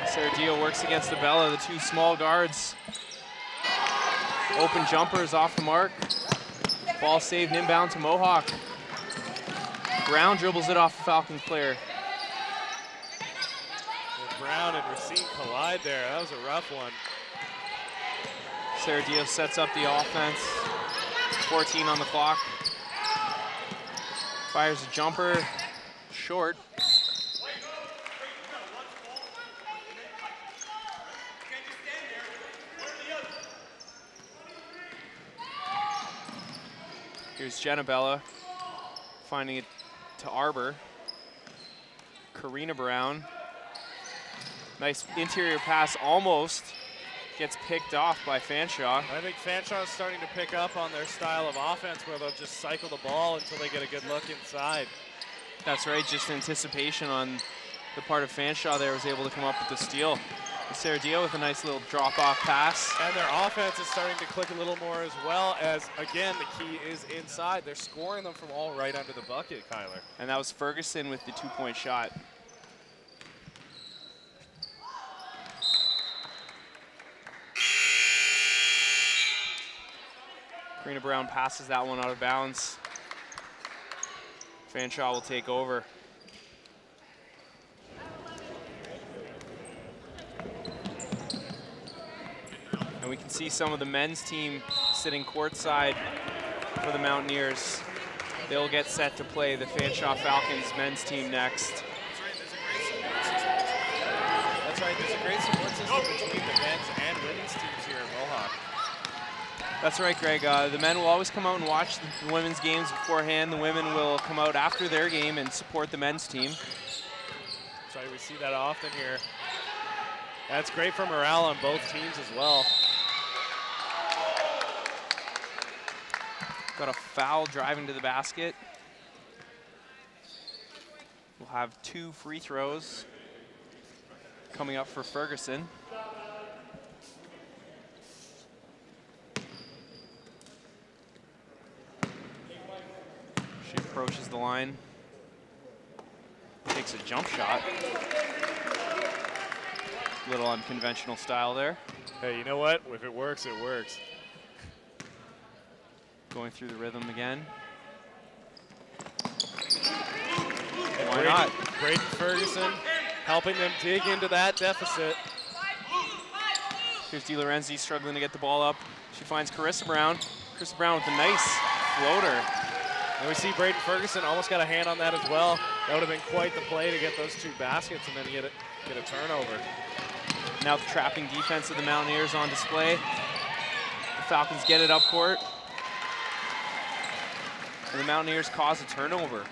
C: Serradillo works against the Bella, the two small guards. Open jumpers off the mark. Ball saved inbound to Mohawk. Brown dribbles it off the Falcons player.
A: And Brown and Racine collide there. That was a rough one.
C: Serradillo sets up the offense. 14 on the clock. Fires a jumper, short. Here's Jenna Bella finding it to Arbor. Karina Brown. Nice interior pass, almost gets picked off by Fanshawe.
A: I think Fanshawe is starting to pick up on their style of offense where they'll just cycle the ball until they get a good look inside.
C: That's right, just anticipation on the part of Fanshawe there was able to come up with the steal. Serradillo with a nice little drop-off pass.
A: And their offense is starting to click a little more as well as, again, the key is inside. They're scoring them from all right under the bucket, Kyler.
C: And that was Ferguson with the two-point shot. Karina Brown passes that one out of bounds. Fanshawe will take over. And we can see some of the men's team sitting courtside for the Mountaineers. They'll get set to play the Fanshawe Falcons men's team next.
A: That's right, there's a great support system between the men's and women's teams here at Mohawk.
C: That's right, Greg. The men will always come out and watch the women's games beforehand. The women will come out after their game and support the men's team.
A: That's right, we see that often here. That's great for morale on both teams as well.
C: Got a foul driving to the basket. We'll have 2 free throws coming up for Ferguson. She approaches the line, takes a jump shot. Little unconventional style there.
A: Hey, you know what? If it works, it works.
C: Going through the rhythm again.
A: And
C: Why not?
A: Braden Ferguson helping them dig into that deficit.
C: Here's DeLorenzi struggling to get the ball up. She finds Carissa Brown. Carissa Brown with a nice floater.
A: And we see Braden Ferguson almost got a hand on that as well. That would have been quite the play to get those 2 baskets and then get a turnover.
C: Now the trapping defense of the Mountaineers on display. The Falcons get it up court. And the Mountaineers cause a turnover.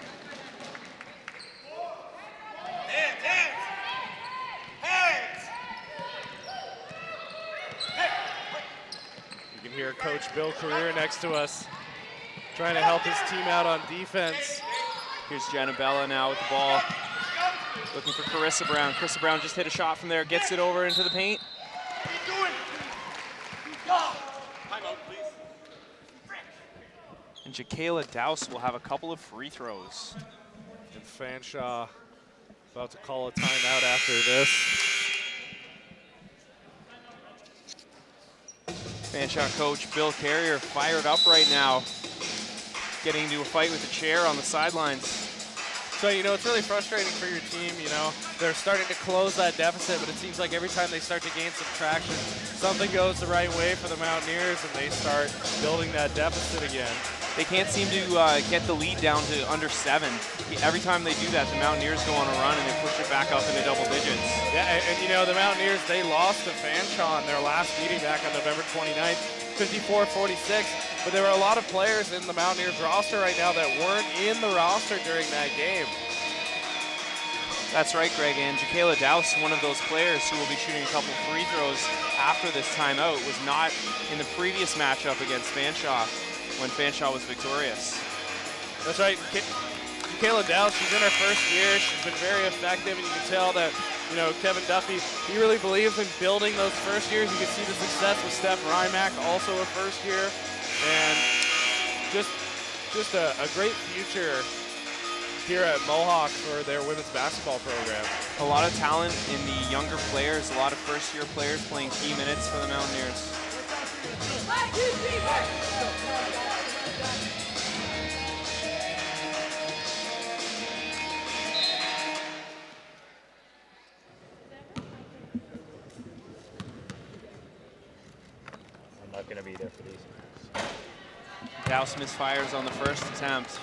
A: You can hear Coach Bill Career next to us, trying to help his team out on defense.
C: Here's Jenna Bella now with the ball. Looking for Carissa Brown. Carissa Brown just hit a shot from there, gets it over into the paint. And Jakayla Douse will have a couple of free throws.
A: And Fanshawe about to call a timeout after this.
C: Fanshawe coach Bill Carrier fired up right now, getting into a fight with the chair on the sidelines.
A: So, you know, it's really frustrating for your team, you know. They're starting to close that deficit, but it seems like every time they start to gain some traction, something goes the right way for the Mountaineers and they start building that deficit again.
C: They can't seem to get the lead down to under 7. Every time they do that, the Mountaineers go on a run and they push it back up into double digits.
A: Yeah, and you know, the Mountaineers, they lost to Fanshawe in their last meeting back on November 29th, 54-46. But there were a lot of players in the Mountaineers roster right now that weren't in the roster during that game.
C: That's right, Greg, and Jacayla Douse, one of those players who will be shooting a couple free throws after this timeout, was not in the previous matchup against Fanshawe when Fanshawe was victorious.
A: That's right. Jacayla Douse, she's in her first year. She's been very effective, and you can tell that, you know, Kevin Duffy, he really believes in building those first years. You can see the success with Steph Rymack, also a first year, and just a great future here at Mohawk for their women's basketball program.
C: A lot of talent in the younger players, a lot of first-year players playing key minutes for the Mountaineers.
E: I'm not going to be there for these.
C: Douse misfires on the first attempt.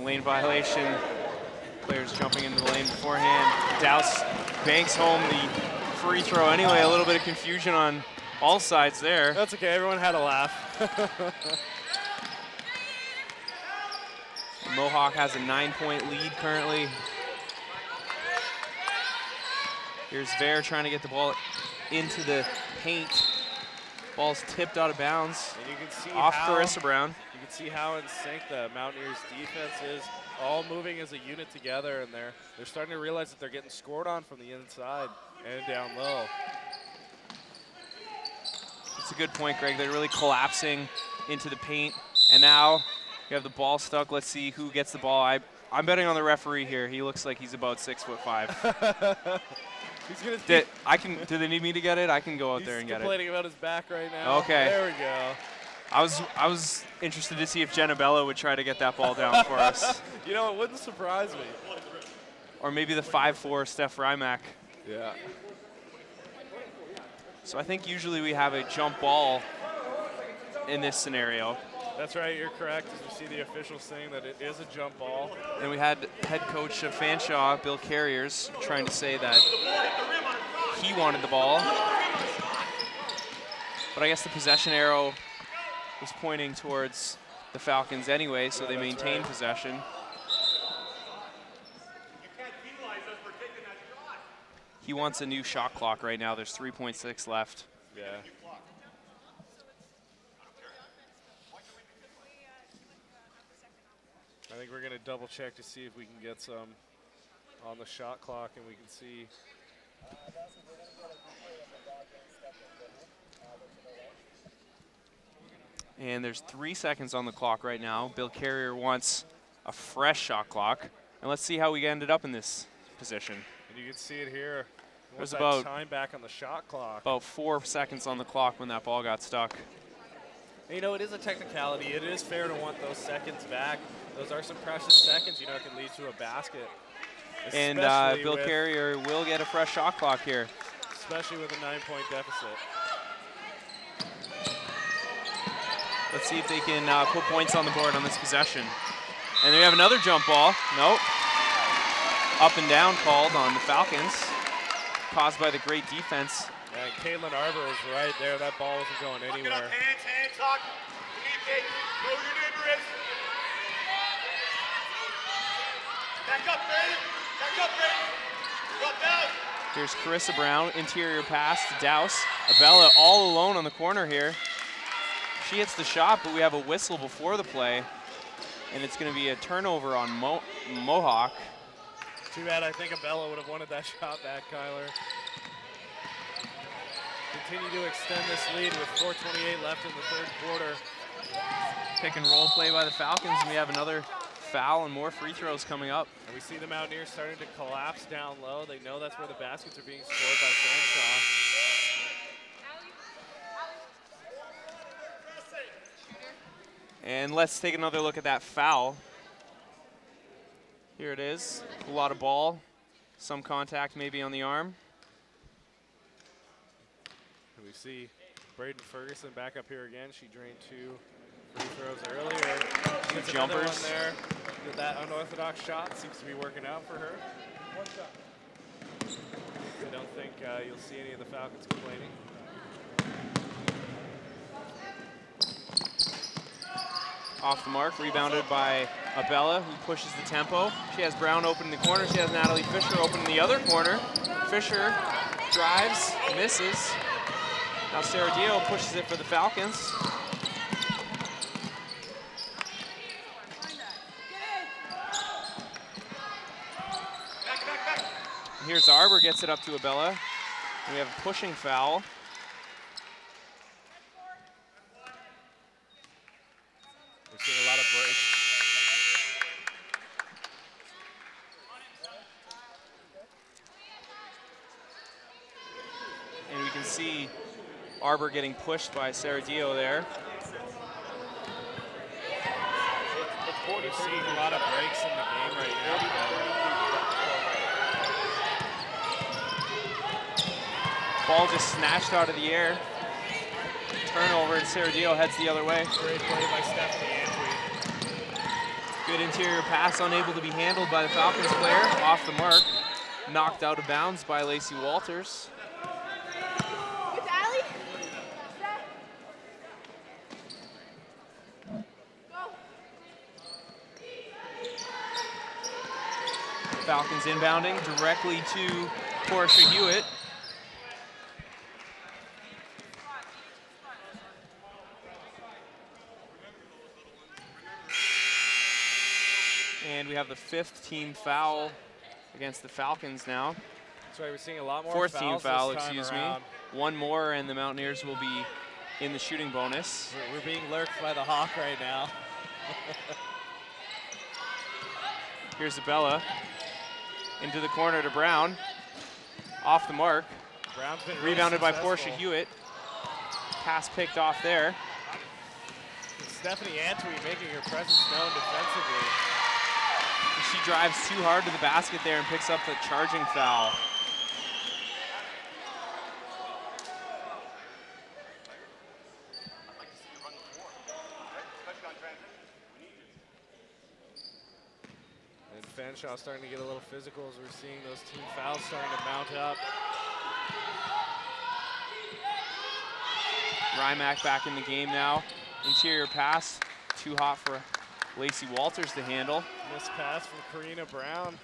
C: Lane violation. Players jumping into the lane beforehand. Douse banks home the free throw anyway. A little bit of confusion on all sides there.
A: That's okay, everyone had a laugh.
C: Mohawk has a 9-point lead currently. Here's Ver trying to get the ball into the paint. Ball's tipped out of bounds.
A: And you can see
C: off Carissa Brown.
A: You can see how in sync the Mountaineers defense is, all moving as a unit together, and they're starting to realize that they're getting scored on from the inside and down low.
C: It's a good point, Greg. They're really collapsing into the paint. And now you have the ball stuck. Let's see who gets the ball. I'm betting on the referee here. He looks like he's about 6'5".
A: He's gonna
C: do they need me to get it? I can go out there and get it.
A: He's complaining about his back right now.
C: Okay.
A: There we go.
C: I was interested to see if Jenna Bella would try to get that ball down for us.
A: You know, it wouldn't surprise me.
C: Or maybe the 5'4" Steph Rymack.
A: Yeah.
C: So I think usually we have a jump ball in this scenario.
A: That's right, you're correct. As you see the officials saying that it is a jump ball.
C: And we had head coach of Fanshawe, Bill Carriers, trying to say that he wanted the ball. But I guess the possession arrow was pointing towards the Falcons anyway, so they maintain possession. He wants a new shot clock right now. There's 3.6 left.
A: Yeah. I think we're going to double check to see if we can get some on the shot clock, and we can see.
C: And there's 3 seconds on the clock right now. Bill Carrier wants a fresh shot clock. And let's see how we ended up in this position.
A: And you can see it here.
C: There's about
A: time back on the shot clock.
C: About 4 seconds on the clock when that ball got stuck.
A: And, you know, it is a technicality. It is fair to want those seconds back. Those are some precious seconds. You know, it can lead to a basket.
C: And Bill Carrier will get a fresh shot clock here.
A: Especially with a 9-point deficit.
C: Let's see if they can put points on the board on this possession. And we have another jump ball. Nope. Up and down called on the Falcons, caused by the great defense.
A: Yeah, Caitlin Arbor was right there. That ball wasn't going anywhere.
D: Hands, talk. Communicate. Know who your neighbor is. Back up, Brandon. Back up, Brandon. Drop down.
C: Here's Carissa Brown, interior pass to Douse. Abella all alone on the corner here. She hits the shot, but we have a whistle before the play, and it's going to be a turnover on Mohawk.
A: Too bad. I think Abella would have wanted that shot back, Kyler. Continue to extend this lead with 4:28 left in the third quarter.
C: Pick and roll play by the Falcons, and we have another foul and more free throws coming up.
A: And we see the Mountaineers starting to collapse down low. They know that's where the baskets are being scored by Fanshawe.
C: And let's take another look at that foul. Here it is, a lot of ball, some contact maybe on the arm.
A: We see Braden Ferguson back up here again. She drained 2 free throws earlier.
C: Two jumpers.
A: One there. That unorthodox shot seems to be working out for her. I don't think you'll see any of the Falcons complaining.
C: Off the mark, rebounded by Abella, who pushes the tempo. She has Brown open in the corner. She has Natalie Fisher open in the other corner. Fisher drives, misses. Now Sarah Dio pushes it for the Falcons. Here's Arbor, gets it up to Abella. We have a pushing foul.
A: We're seeing a lot of breaks.
C: And we can see Arbor getting pushed by Sarah Dio there.
A: We're seeing a lot of breaks in the game right now.
C: Ball just snatched out of the air. Turnover, and Sarah Dio heads the other way.
A: Great play by Stephanie Antwi.
C: Good interior pass, unable to be handled by the Falcons player. Off the mark, knocked out of bounds by Lacey Walters. Falcons inbounding directly to Portia Hewitt. And we have the 5th team foul against the Falcons now.
A: That's right, we're seeing a lot more
C: 4th team foul,
A: this time
C: excuse
A: around.
C: me. One more and the Mountaineers will be in the shooting bonus.
A: We're being lurked by the Hawk right now.
C: Here's Abella. Into the corner to Brown. Off the mark.
A: Brown's been really
C: rebounded by
A: successful.
C: Portia Hewitt. Pass picked off there.
A: Stephanie Antwi making her presence known defensively.
C: She drives too hard to the basket there and picks up the charging foul.
A: And Fanshawe starting to get a little physical as we're seeing those team fouls starting to mount up.
C: Rymack back in the game now. Interior pass, too hot for Lacey Walters to handle.
A: Missed pass from Karina Brown.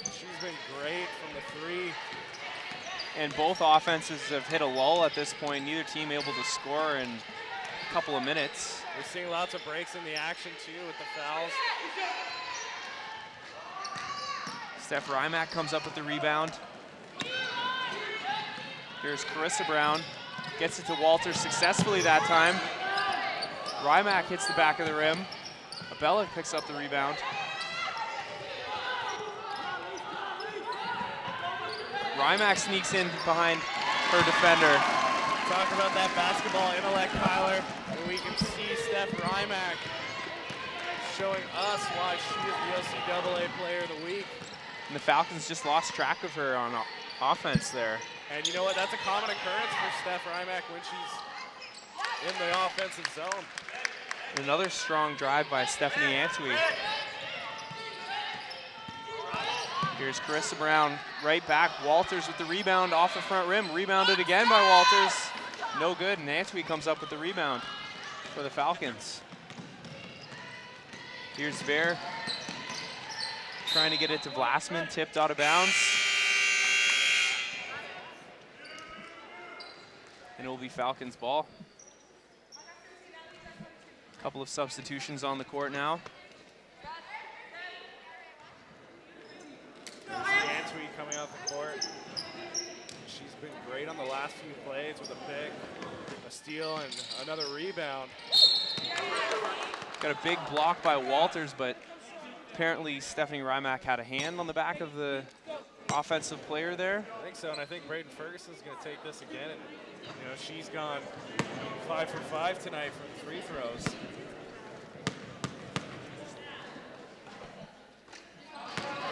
A: She's been great from the 3.
C: And both offenses have hit a lull at this point. Neither team able to score in a couple of minutes.
A: We're seeing lots of breaks in the action too with the fouls.
C: Steph Rymack comes up with the rebound. Here's Carissa Brown. Gets it to Walters successfully that time. Rymack hits the back of the rim. Abella picks up the rebound. Rymack sneaks in behind her defender.
A: Talk about that basketball intellect, Kyler. And we can see Steph Rymack showing us why she is the OCAA Player of the Week.
C: And the Falcons just lost track of her on offense there.
A: And you know what? That's a common occurrence for Steph Rymack when she's in the offensive zone.
C: Another strong drive by Stephanie Antwi. Here's Carissa Brown right back. Walters with the rebound off the front rim. Rebounded again by Walters. No good, and Antwi comes up with the rebound for the Falcons. Here's Ver trying to get it to Vlasman, tipped out of bounds. And it will be Falcons ball. Couple of substitutions on the court now.
A: Antwi coming off the court. She's been great on the last few plays with a pick, a steal, and another rebound.
C: Got a big block by Walters, but apparently Stephanie Rymack had a hand on the back of the offensive player there.
A: I think so, and I think Braden Ferguson's going to take this again and You know, she's gone 5 for 5 tonight from free throws.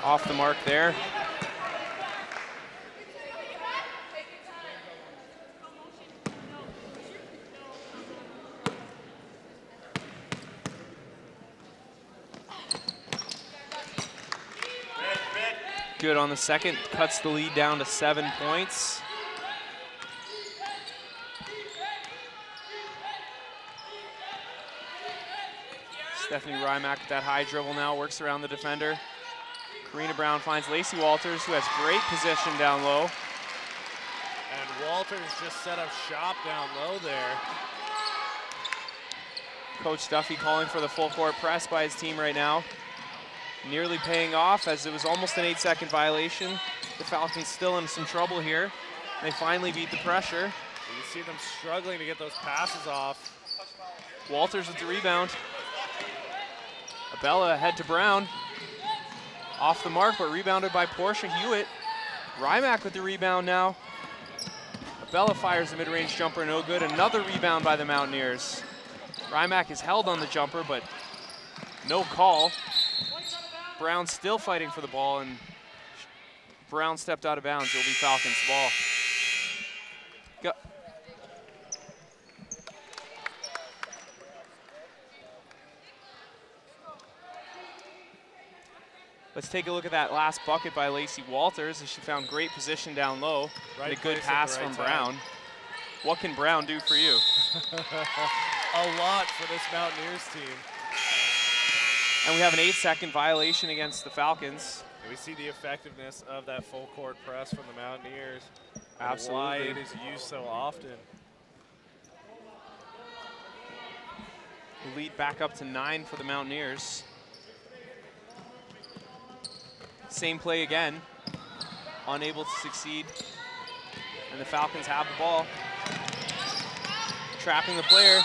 C: Off the mark there. Good on the second, cuts the lead down to 7 points. Stephanie Rymack with that high dribble now, works around the defender. Karina Brown finds Lacey Walters, who has great position down low.
A: And Walters just set up shop down low there.
C: Coach Duffy calling for the full court press by his team right now. Nearly paying off, as it was almost an 8-second violation. The Falcons still in some trouble here. They finally beat the pressure.
A: You see them struggling to get those passes off.
C: Walters with the rebound. Abella ahead to Brown. Off the mark, but rebounded by Portia Hewitt. Rymack with the rebound now. Abella fires the mid-range jumper, no good. Another rebound by the Mountaineers. Rymack is held on the jumper, but no call. Brown still fighting for the ball, and Brown stepped out of bounds. It'll be Falcons ball. Go. Let's take a look at that last bucket by Lacey Walters, as she found great position down low.
A: Right,
C: and a good pass from
A: time.
C: Brown. What can Brown do for you?
A: A lot for this Mountaineers team.
C: And we have an 8-second violation against the Falcons.
A: And we see the effectiveness of that full court press from the Mountaineers.
C: Absolutely.
A: Why it is used so often.
C: The lead back up to 9 for the Mountaineers. Same play again. Unable to succeed. And the Falcons have the ball. Trapping the player.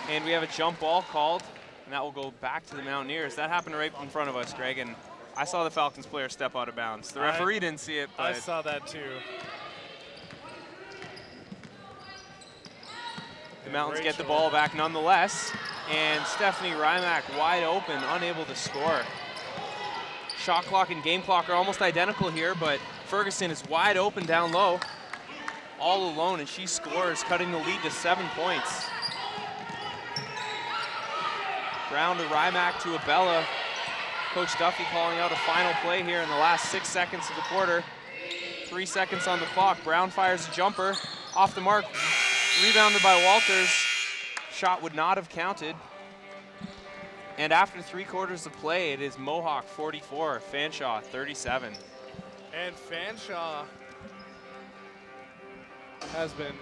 C: And we have a jump ball called, and that will go back to the Mountaineers. That happened right in front of us, Greg, and I saw the Falcons player step out of bounds. The referee didn't see it, but
A: I saw that too.
C: The Mountains get the ball back nonetheless, and Stephanie Rymack wide open, unable to score. Shot clock and game clock are almost identical here, but Ferguson is wide open down low, all alone, and she scores, cutting the lead to 7 points. Brown to Rymack to Abella. Coach Duffy calling out a final play here in the last 6 seconds of the quarter. 3 seconds on the clock. Brown fires a jumper. Off the mark. Rebounded by Walters. Shot would not have counted. And after 3 quarters of play, it is Mohawk 44, Fanshawe 37.
A: And Fanshawe has been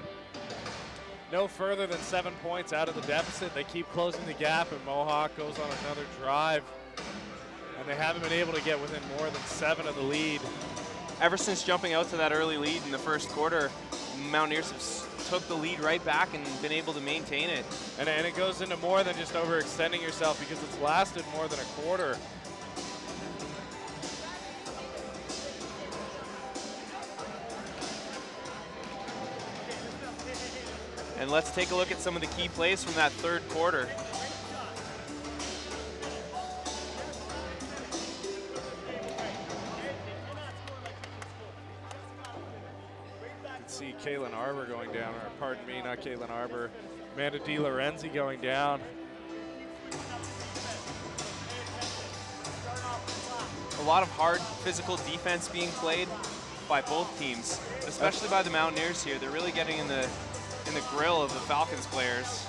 A: no further than 7 points out of the deficit. They keep closing the gap, and Mohawk goes on another drive. And they haven't been able to get within more than 7 of the lead.
C: Ever since jumping out to that early lead in the first quarter, Mountaineers have took the lead right back and been able to maintain it.
A: And it goes into more than just overextending yourself, because it's lasted more than a quarter.
C: And let's take a look at some of the key plays from that third quarter.
A: You can see Kaylin Arbor going down, or pardon me, not Kaylin Arbor, Amanda Di Lorenzi going down.
C: A lot of hard physical defense being played by both teams, especially by the Mountaineers here. They're really getting in the grill of the Falcons players.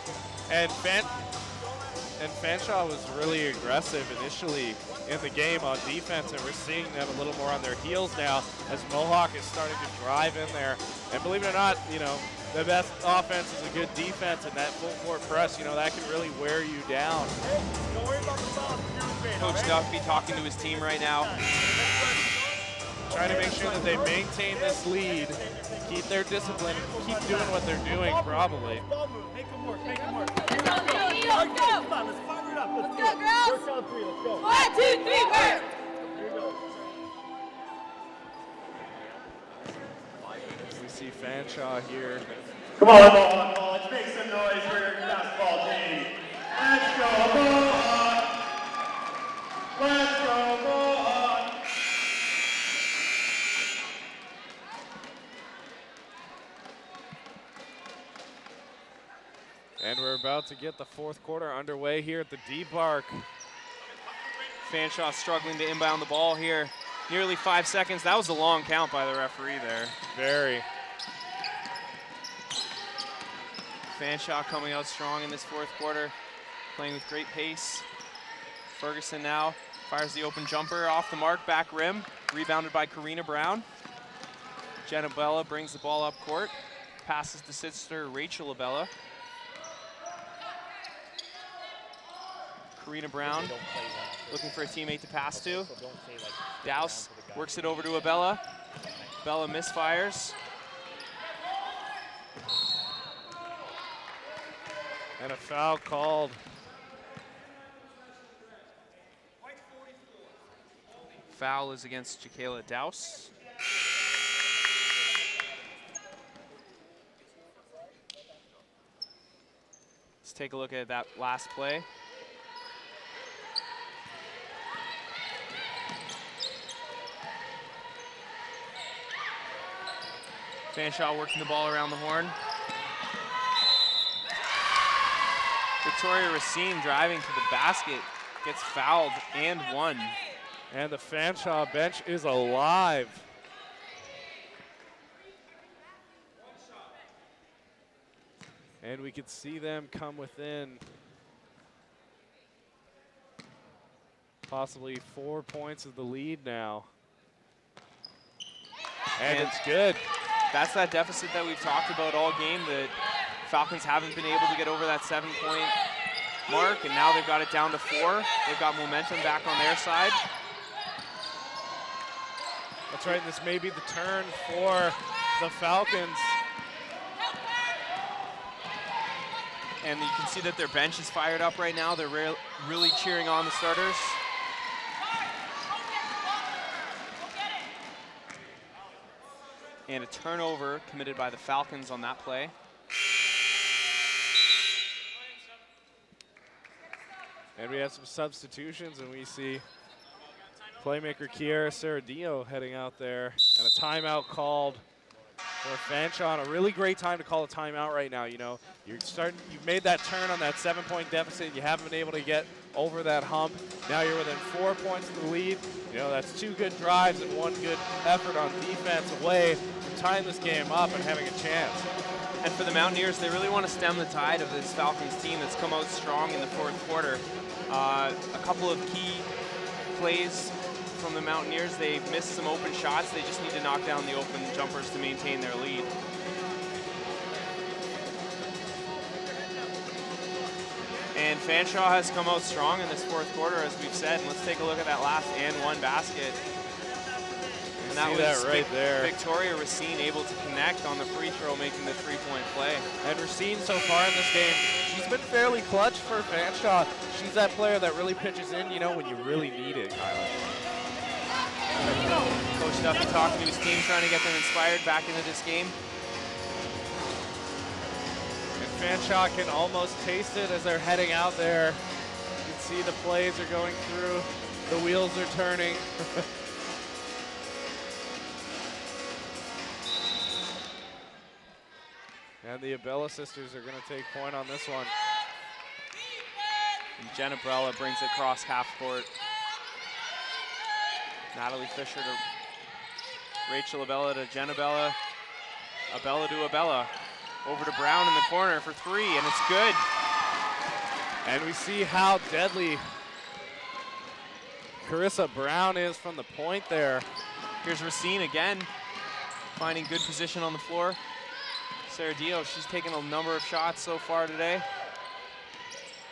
A: And Fanshawe was really aggressive initially in the game on defense, and we're seeing them a little more on their heels now as Mohawk is starting to drive in there. And believe it or not, you know, the best offense is a good defense, and that full court press, you know, that can really wear you down.
D: Don't worry about the foul.
C: Coach Duffy talking to his team right now.
A: Trying to make sure that they maintain this lead, keep their discipline, keep doing what they're doing probably.
D: Ball move. Make them work. Make them work.
F: Let's go, let's go.
D: Come on, let's fire it up.
F: Let's go, girls.
D: Work on 3. Let's go.
F: 1, 2, 3, work.
D: Here we go.
A: see Fanshawe here.
B: Come on, Mohawk, let's make some noise for your basketball team. Let's go, Mohawk! Let's go, Mohawk!
A: And we're about to get the fourth quarter underway here at the D-Park.
C: Fanshawe struggling to inbound the ball here. Nearly 5 seconds. That was a long count by the referee there.
A: Very.
C: Fanshawe coming out strong in this fourth quarter, playing with great pace. Ferguson now fires the open jumper off the mark, back rim, rebounded by Karina Brown. Jenna Bella brings the ball up court, passes to sister Rachel Abella. Karina Brown looking for a teammate to pass to. Douse works it over to Abella. Bella misfires.
A: And a foul called.
C: Foul is against Jakayla Douse. Let's take a look at that last play. Fanshawe working the ball around the horn. Victoria Racine driving to the basket, gets fouled and one.
A: And the Fanshawe bench is alive. And we could see them come within possibly 4 points of the lead now. And it's good.
C: That's that deficit that we've talked about all game, that Falcons haven't been able to get over that 7-point mark, and now they've got it down to 4. They've got momentum back on their side.
A: That's right, and this may be the turn for the Falcons.
C: And you can see that their bench is fired up right now. They're really cheering on the starters. And a turnover committed by the Falcons on that play.
A: And we have some substitutions, and we see playmaker Kiara Serradillo heading out there, and a timeout called for Fanshawe. A really great time to call a timeout right now. You know, you've made that turn on that 7-point deficit. You haven't been able to get over that hump. Now you're within 4 points of the lead. You know, that's 2 good drives and 1 good effort on defense away from tying this game up and having a chance.
C: And for the Mountaineers, they really want to stem the tide of this Falcons team that's come out strong in the fourth quarter. A couple of key plays from the Mountaineers. They missed some open shots. They just need to knock down the open jumpers to maintain their lead. And Fanshawe has come out strong in this fourth quarter, as we've said. And let's take a look at that last and one basket. And that was
A: right there.
C: Victoria Racine able to connect on the free throw, making the 3-point play.
A: And Racine so far in this game, she's been fairly clutch for Fanshawe. She's that player that really pitches in, you know, when you really need it, Kyla.
C: Coach Duffy talking to his team, trying to get them inspired back into this game.
A: And Fanshawe can almost taste it as they're heading out there. You can see the plays are going through. The wheels are turning. And the Abella sisters are going to take point on this one.
C: And Jenna Bella brings it across half court. Natalie Fisher to Rachel Abella to Jenna Bella. Abella to Abella. Over to Brown in the corner for 3, and it's good.
A: And we see how deadly Carissa Brown is from the point there.
C: Here's Racine again, finding good position on the floor. Serradillo, she's taken a number of shots so far today.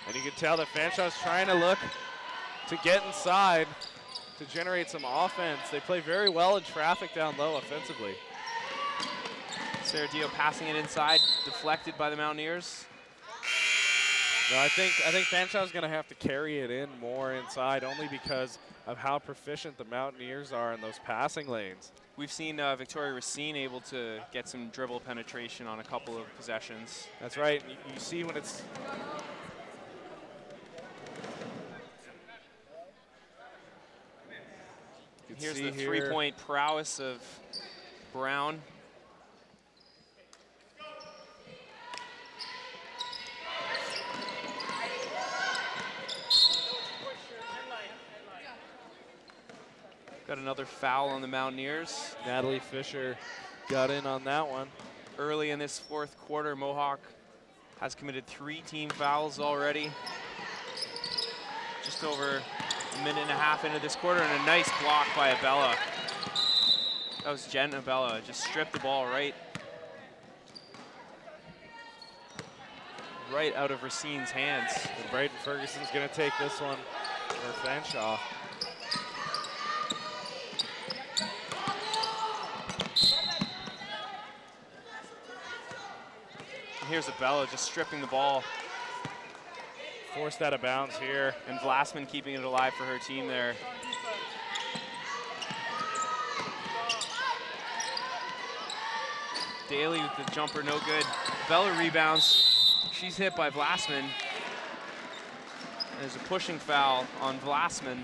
A: And you can tell that Fanshawe's trying to look to get inside to generate some offense. They play very well in traffic down low offensively.
C: Serradillo passing it inside, deflected by the Mountaineers.
A: No, I think Fanshawe's going to have to carry it in more inside, only because of how proficient the Mountaineers are in those passing lanes.
C: We've seen Victoria Racine able to get some dribble penetration on a couple of possessions.
A: That's right. You see when it's...
C: Here's the three-point prowess of Brown. Got another foul on the Mountaineers.
A: Natalie Fisher got in on that one.
C: Early in this fourth quarter, Mohawk has committed 3 team fouls already. Just over a minute and a half into this quarter, and a nice block by Abella. That was Jen Abella, just stripped the ball right out of Racine's hands.
A: And Brayden Ferguson's gonna take this one for Fanshawe.
C: And here's Abella just stripping the ball.
A: Forced out of bounds here.
C: And Vlasman keeping it alive for her team there. Daly with the jumper, no good. Bella rebounds. She's hit by Vlasman. There's a pushing foul on Vlasman.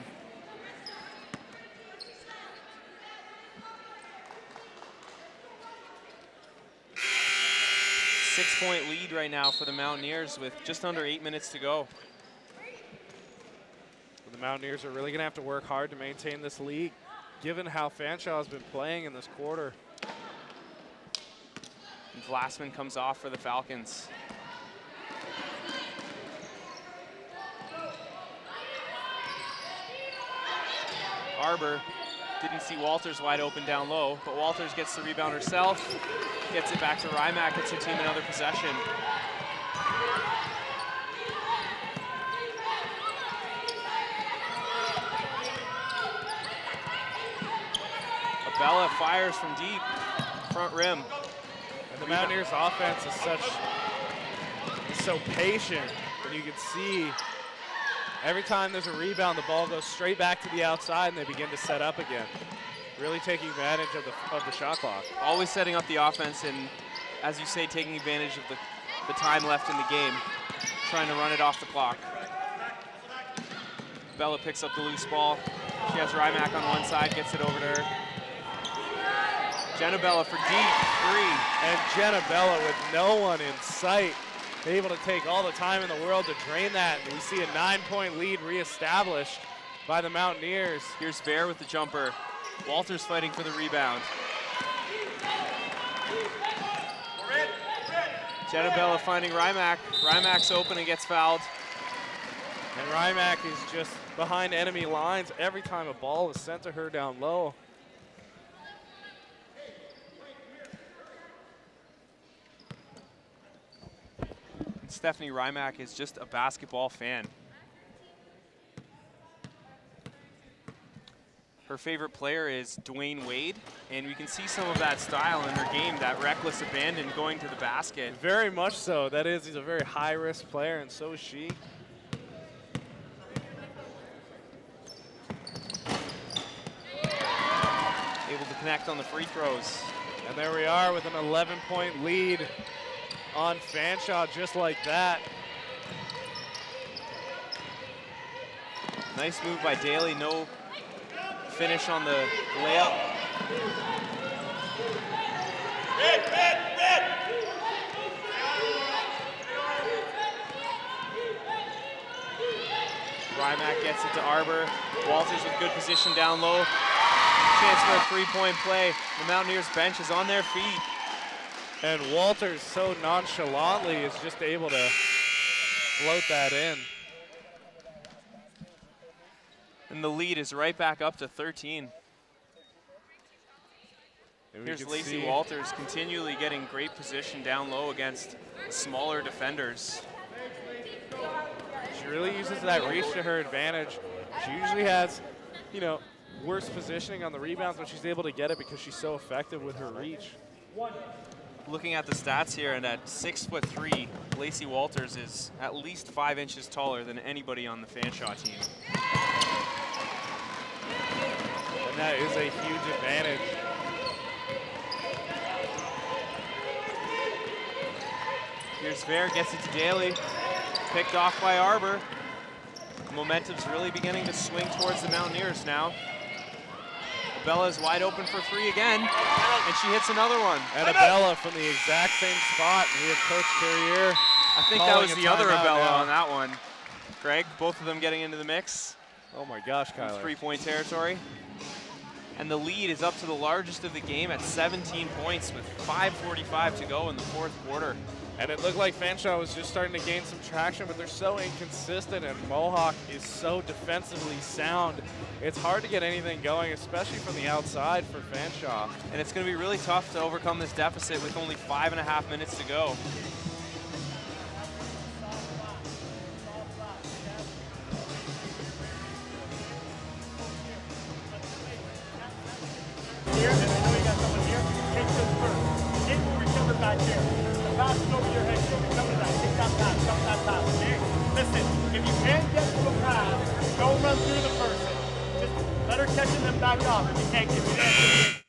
C: Six-point lead right now for the Mountaineers with just under 8 minutes to go.
A: The Mountaineers are really going to have to work hard to maintain this lead, given how Fanshawe has been playing in this quarter.
C: And Vlasman comes off for the Falcons. Arbor didn't see Walters wide open down low, but Walters gets the rebound herself, gets it back to Rymack, gets her team another possession. Abella fires from deep, front rim.
A: And the Mountaineers offense is so patient, and you can see every time there's a rebound, the ball goes straight back to the outside and they begin to set up again. Really taking advantage of the shot clock.
C: Always setting up the offense and, as you say, taking advantage of the time left in the game, trying to run it off the clock. Bella picks up the loose ball. She has Rymack on one side, gets it over to her. Jenna Bella for deep, 3.
A: And Jenna Bella with no one in sight, able to take all the time in the world to drain that. And we see a 9-point lead reestablished by the Mountaineers.
C: Here's Bear with the jumper. Walters fighting for the rebound. Jenna Bella finding Rymack. Rymack's open and gets fouled.
A: And Rymack is just behind enemy lines every time a ball is sent to her down low.
C: Stephanie Rymack is just a basketball fan. Her favorite player is Dwayne Wade, and we can see some of that style in her game, that reckless abandon going to the basket.
A: Very much so. That is, he's a very high-risk player, and so is she.
C: Able to connect on the free throws.
A: And there we are with an 11-point lead on Fanshawe, just like that.
C: Nice move by Daly, no finish on the layup. Rymack gets it to Arbor. Walters with good position down low. Chance for a three-point play. The Mountaineers bench is on their feet.
A: And Walters so nonchalantly is just able to float that in.
C: And the lead is right back up to 13. Here's Lacey Walters continually getting great position down low against smaller defenders.
A: She really uses that reach to her advantage. She usually has, you know, worse positioning on the rebounds, but she's able to get it because she's so effective with her reach.
C: looking at the stats here, and at 6'3", Lacey Walters is at least 5 inches taller than anybody on the Fanshawe team.
A: And that is a huge advantage.
C: Here's Ver, gets it to Daly. Picked off by Arbor. Momentum's really beginning to swing towards the Mountaineers now. Abella is wide open for 3 again, and she hits another one.
A: And Abella from the exact same spot. We have Coach Carrier.
C: I think that was the other Abella on that one. Greg, both of them getting into the mix.
A: Oh my gosh, Kyler.
C: 3-point territory. And the lead is up to the largest of the game at 17 points with 5:45 to go in the 4th quarter.
A: And it looked like Fanshawe was just starting to gain some traction, but they're so inconsistent, and Mohawk is so defensively sound. It's hard to get anything going, especially from the outside for Fanshawe.
C: And it's going to be really tough to overcome this deficit with only 5.5 minutes to go.
D: Here, and I know you got someone here. Take this first. Take over each other back here. The pass is over your head. You'll be coming to that. Take that pass. Jump that pass. Okay? Listen, if you can't get to a pass, don't run through the person. Just let her catch and then back off. If you can't get it.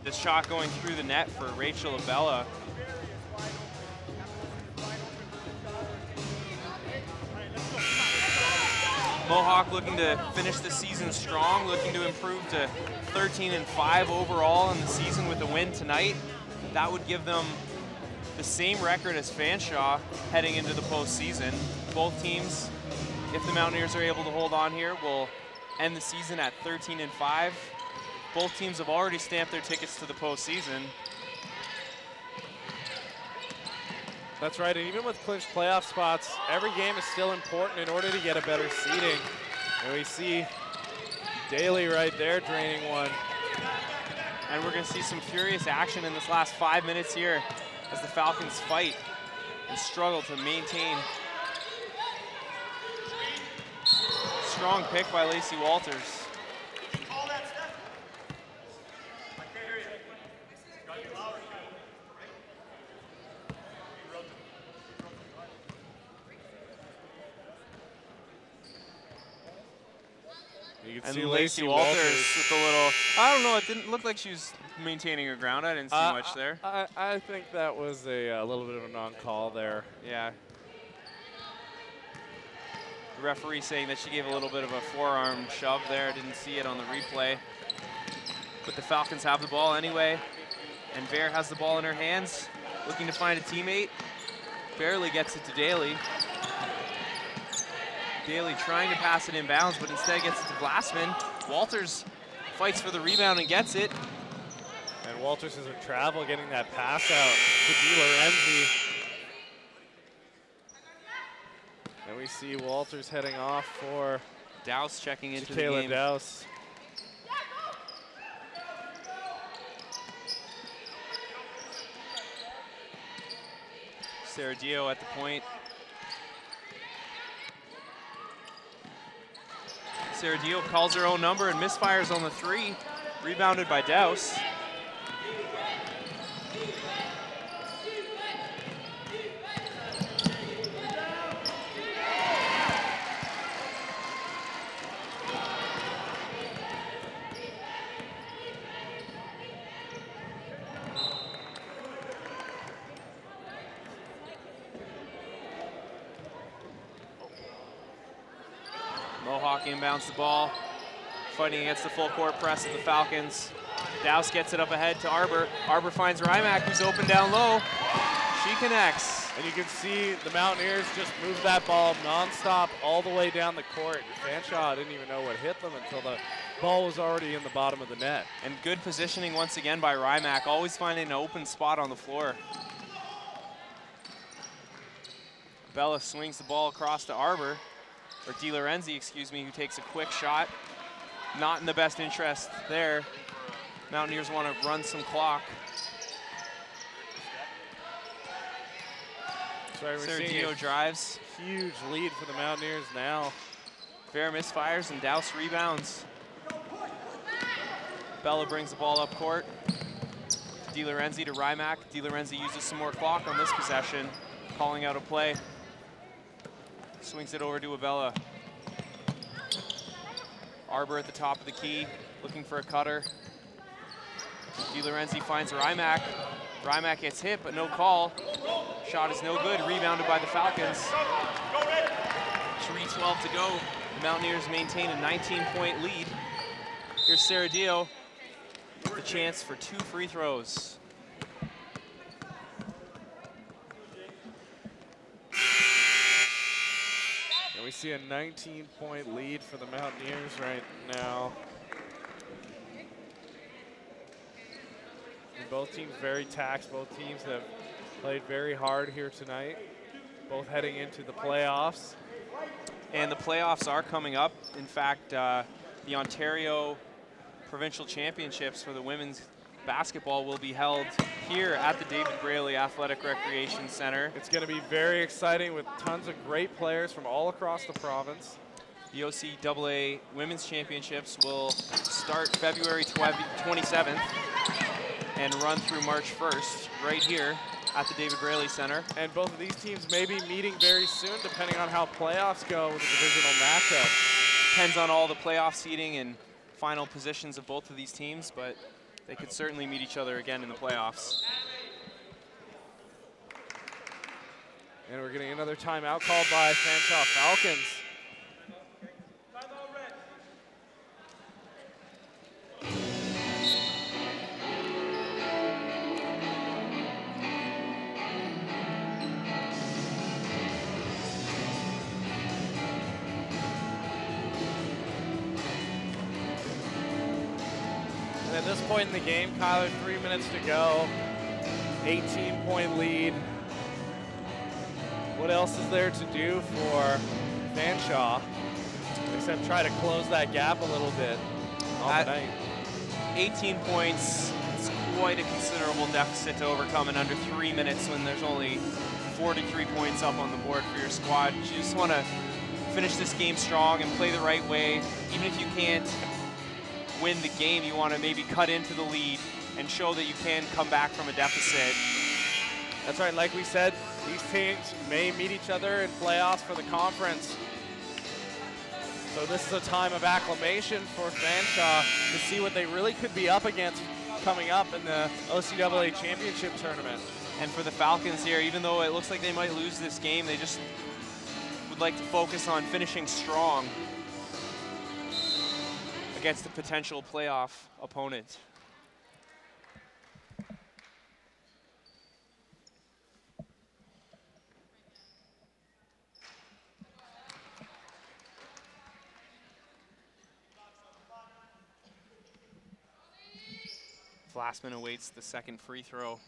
C: The shot going through the net for Rachel Abella. Mohawk looking to finish the season strong, looking to improve to 13-5 overall in the season with a win tonight. That would give them the same record as Fanshawe heading into the postseason. Both teams, if the Mountaineers are able to hold on here, will end the season at 13-5. Both teams have already stamped their tickets to the postseason.
A: That's right, and even with clinched playoff spots, every game is still important in order to get a better seeding. And we see Daly right there draining one.
C: And we're going to see some furious action in this last 5 minutes here as the Falcons fight and struggle to maintain. Strong pick by Lacey Walters.
A: You can
C: And
A: see
C: Lacey Walters with a little, I don't know, it didn't look like she was maintaining her ground. I didn't see much there.
A: I think that was a little bit of a non-call there.
C: Yeah. The referee saying that she gave a little bit of a forearm shove there. Didn't see it on the replay. But the Falcons have the ball anyway. And Ver has the ball in her hands, looking to find a teammate. Barely gets it to Daly. Daly trying to pass it inbounds, but instead gets it to Glassman. Walters fights for the rebound and gets it.
A: And Walters is in travel, getting that pass out to DiLorenzi. And we see Walters heading off for
C: Dowse checking into the
A: Kayla
C: game.
A: Dowse.
C: Sarah Dio at the point. Sarah Dio calls her own number and misfires on the 3. Rebounded by Dowse. Mohawk inbounds the ball, fighting against the full court press of the Falcons. Dowse gets it up ahead to Arbor. Arbor finds Rymack, who's open down low. She connects.
A: And you can see the Mountaineers just move that ball nonstop all the way down the court. Fanshawe didn't even know what hit them until the ball was already in the bottom of the net.
C: And good positioning once again by Rymack, always finding an open spot on the floor. Bella swings the ball across to Arbor. Or DiLorenzi, excuse me, who takes a quick shot. Not in the best interest there. Mountaineers want to run some clock. Sergio drives.
A: Huge lead for the Mountaineers now.
C: Fair misfires and Dowse rebounds. Bella brings the ball up court. De Lorenzi to Rymack. De Lorenzi uses some more clock on this possession, calling out a play. Swings it over to Abella. Arbor at the top of the key, looking for a cutter. De Lorenzi finds Rymack. Rymack gets hit, but no call. Shot is no good, rebounded by the Falcons. 3:12 to go. The Mountaineers maintain a 19-point lead. Here's Serradillo with a chance for 2 free throws.
A: And we see a 19-point lead for the Mountaineers right now. And both teams very taxed. Both teams have played very hard here tonight, both heading into the playoffs.
C: And the playoffs are coming up. In fact, the Ontario Provincial Championships for the women's basketball will be held here at the David Braley Athletic Recreation Center.
A: It's going to be very exciting with tons of great players from all across the province.
C: The OCAA Women's Championships will start February 27th and run through March 1st right here at the David Braley Center.
A: And both of these teams may be meeting very soon, depending on how playoffs go with the divisional matchup.
C: Depends on all the playoff seeding and final positions of both of these teams, but they could certainly meet each other again in the playoffs.
A: And we're getting another timeout called by Fanshawe Falcons. And at this point in the game, Kyler, 3 minutes to go, 18-point lead. What else is there to do for Fanshawe except try to close that gap a little bit on the night? 18
C: points, it's quite a considerable deficit to overcome in under 3 minutes when there's only 43 points up on the board for your squad. You just want to finish this game strong and play the right way. Even if you can't win the game, you want to maybe cut into the lead and show that you can come back from a deficit.
A: That's right, like we said, these teams may meet each other in playoffs for the conference. So this is a time of acclimation for Fanshawe to see what they really could be up against coming up in the OCAA Championship Tournament.
C: And for the Falcons here, even though it looks like they might lose this game, they just would like to focus on finishing strong against a potential playoff opponent. Flassman awaits the second free throw.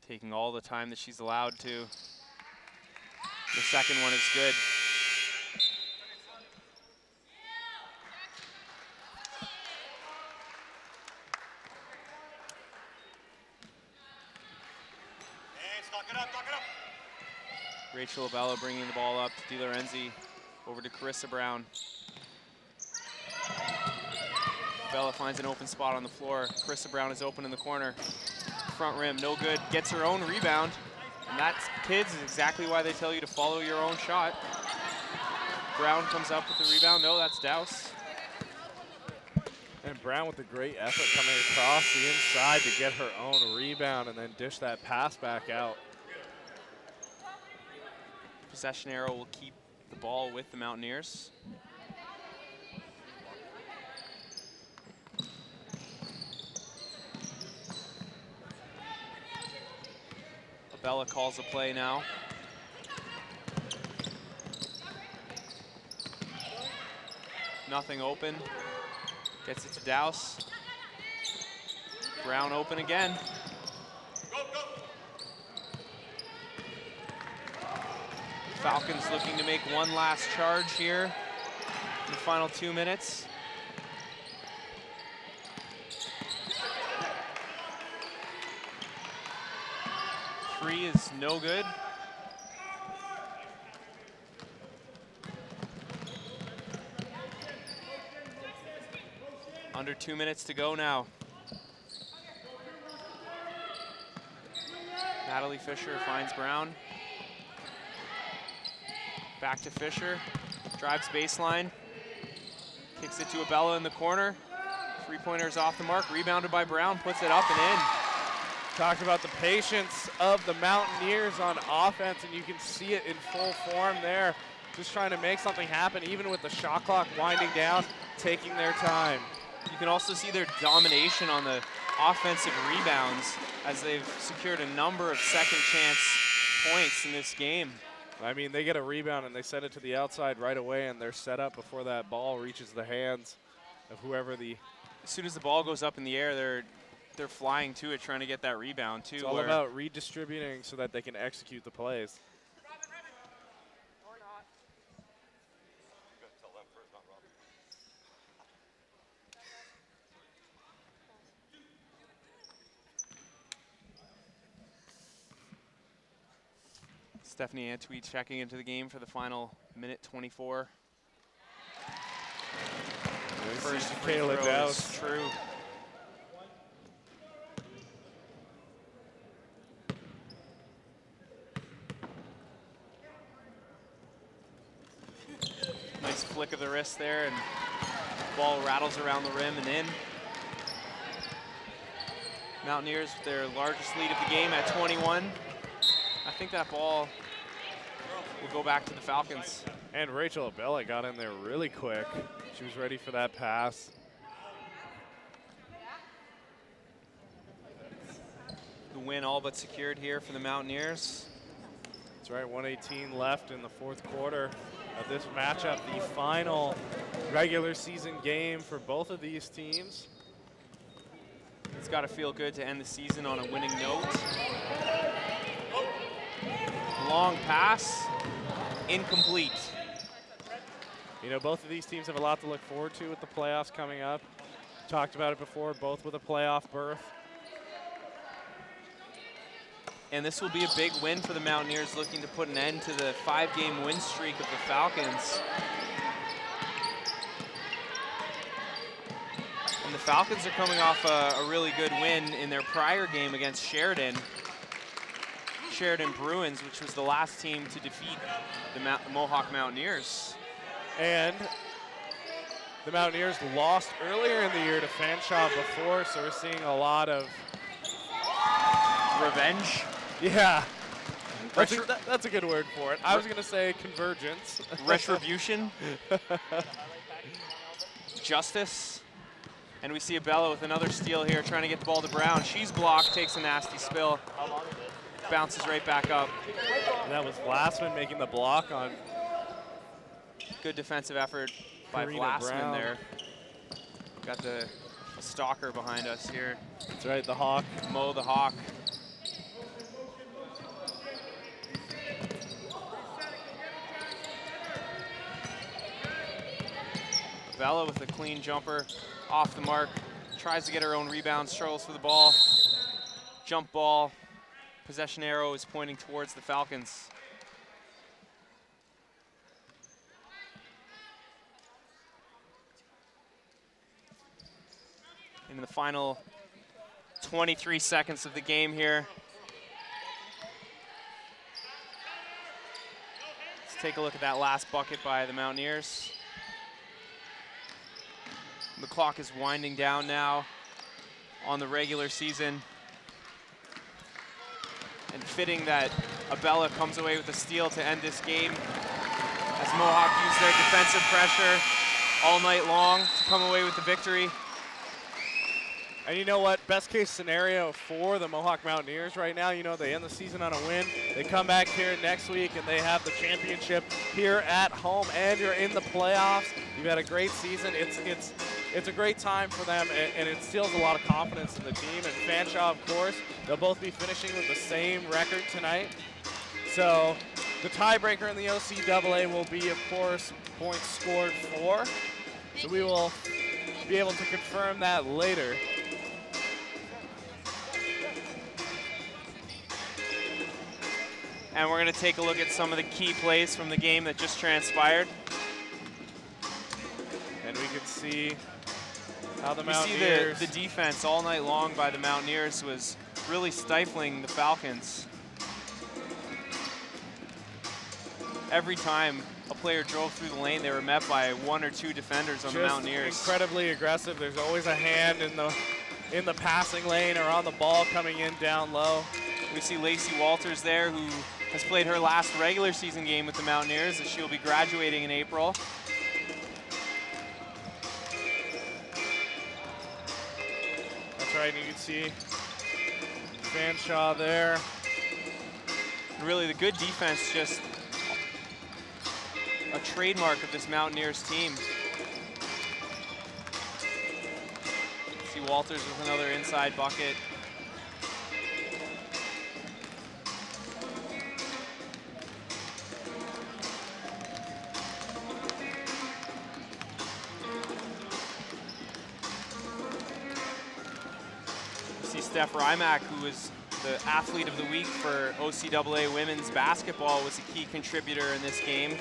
C: Taking all the time that she's allowed to. The second one is good. Rachel Abella bringing the ball up to De Lorenzi. Over to Carissa Brown. Bella finds an open spot on the floor. Carissa Brown is open in the corner. Front rim, no good. Gets her own rebound. And that, kids, is exactly why they tell you to follow your own shot. Brown comes up with the rebound. No, that's Douse.
A: And Brown with a great effort coming across the inside to get her own rebound and then dish that pass back out.
C: Possession arrow will keep the ball with the Mountaineers. Abella calls a play now. Nothing open. Gets it to Douse. Brown open again. Falcons looking to make one last charge here in the final 2 minutes. Three is no good. Under 2 minutes to go now. Natalie Fisher finds Brown. Back to Fisher, drives baseline, kicks it to Abella in the corner. Three-pointers off the mark, rebounded by Brown, puts it up and in.
A: Talked about the patience of the Mountaineers on offense, and you can see it in full form there. Just trying to make something happen, even with the shot clock winding down, taking their time.
C: You can also see their domination on the offensive rebounds as they've secured a number of second chance points in this game.
A: I mean, they get a rebound and they send it to the outside right away, and they're set up before that ball reaches the hands of whoever the...
C: As soon as the ball goes up in the air, they're flying to it, trying to get that rebound too.
A: It's all about redistributing so that they can execute the plays.
C: Stephanie Antwi checking into the game for the final minute 24. First free throw is true. Nice flick of the wrist there, and the ball rattles around the rim and in. Mountaineers with their largest lead of the game at 21. I think that ball will go back to the Falcons.
A: And Rachel Abella got in there really quick. She was ready for that pass.
C: The win all but secured here for the Mountaineers.
A: That's right, 1:18 left in the fourth quarter of this matchup. The final regular season game for both of these teams.
C: It's got to feel good to end the season on a winning note. Long pass, incomplete.
A: You know, both of these teams have a lot to look forward to with the playoffs coming up. Talked about it before, both with a playoff berth.
C: And this will be a big win for the Mountaineers, looking to put an end to the 5-game win streak of the Falcons. And the Falcons are coming off a really good win in their prior game against Sheridan Bruins, which was the last team to defeat the Mohawk Mountaineers.
A: And the Mountaineers lost earlier in the year to Fanshawe before, so we're seeing a lot of
C: revenge.
A: Yeah, that's a good word for it. I was going to say convergence.
C: Retribution. Justice. And we see Abella with another steal here, trying to get the ball to Brown. She's blocked, takes a nasty spill. Bounces right back up.
A: And that was Glassman making the block on.
C: Good defensive effort by Glassman there. Got the stalker behind us here.
A: That's right, the Hawk.
C: Mo the Hawk. Bella with a clean jumper off the mark. Tries to get her own rebound, struggles for the ball. Jump ball. Possession arrow is pointing towards the Falcons. In the final 23 seconds of the game here. Let's take a look at that last bucket by the Mountaineers. The clock is winding down now on the regular season. And fitting that Abella comes away with a steal to end this game, as Mohawk used their defensive pressure all night long to come away with the victory.
A: And you know what? Best case scenario for the Mohawk Mountaineers right now, you know, they end the season on a win. They come back here next week and they have the championship here at home, and you're in the playoffs. You've had a great season. It's a great time for them, and it instills a lot of confidence in the team. And Fanshawe, of course, they'll both be finishing with the same record tonight. So the tiebreaker in the OCAA will be, of course, points scored for. So we will be able to confirm that later.
C: And we're going to take a look at some of the key plays from the game that just transpired.
A: And we can see How the
C: We see
A: Mountaineers.
C: the defense all night long by the Mountaineers was really stifling the Falcons. Every time a player drove through the lane, they were met by 1 or 2 defenders on the Mountaineers.
A: Incredibly aggressive. There's always a hand in the passing lane or on the ball coming in down low.
C: We see Lacey Walters there, who has played her last regular season game with the Mountaineers, as she'll be graduating in April.
A: That's right, and you can see Fanshawe there.
C: And really, the good defense, just a trademark of this Mountaineers team. See Walters with another inside bucket. See Steph Rymack, who was the athlete of the week for OCAA women's basketball, was a key contributor in this game.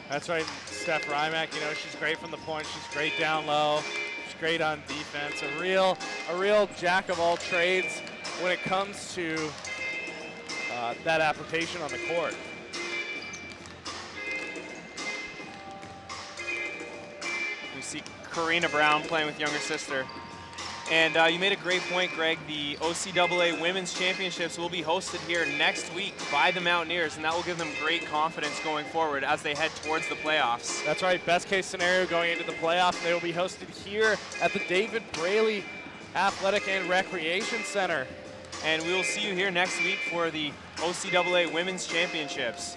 A: That's right, Steph Rymack, you know, she's great from the point, she's great down low, she's great on defense, a real jack of all trades when it comes to that application on the court.
C: We see Karina Brown playing with younger sister. And you made a great point, Greg. The OCAA Women's Championships will be hosted here next week by the Mountaineers, and that will give them great confidence going forward as they head towards the playoffs.
A: That's right, best case scenario going into the playoffs. They will be hosted here at the David Braley Athletic and Recreation Center.
C: And we will see you here next week for the OCAA Women's Championships.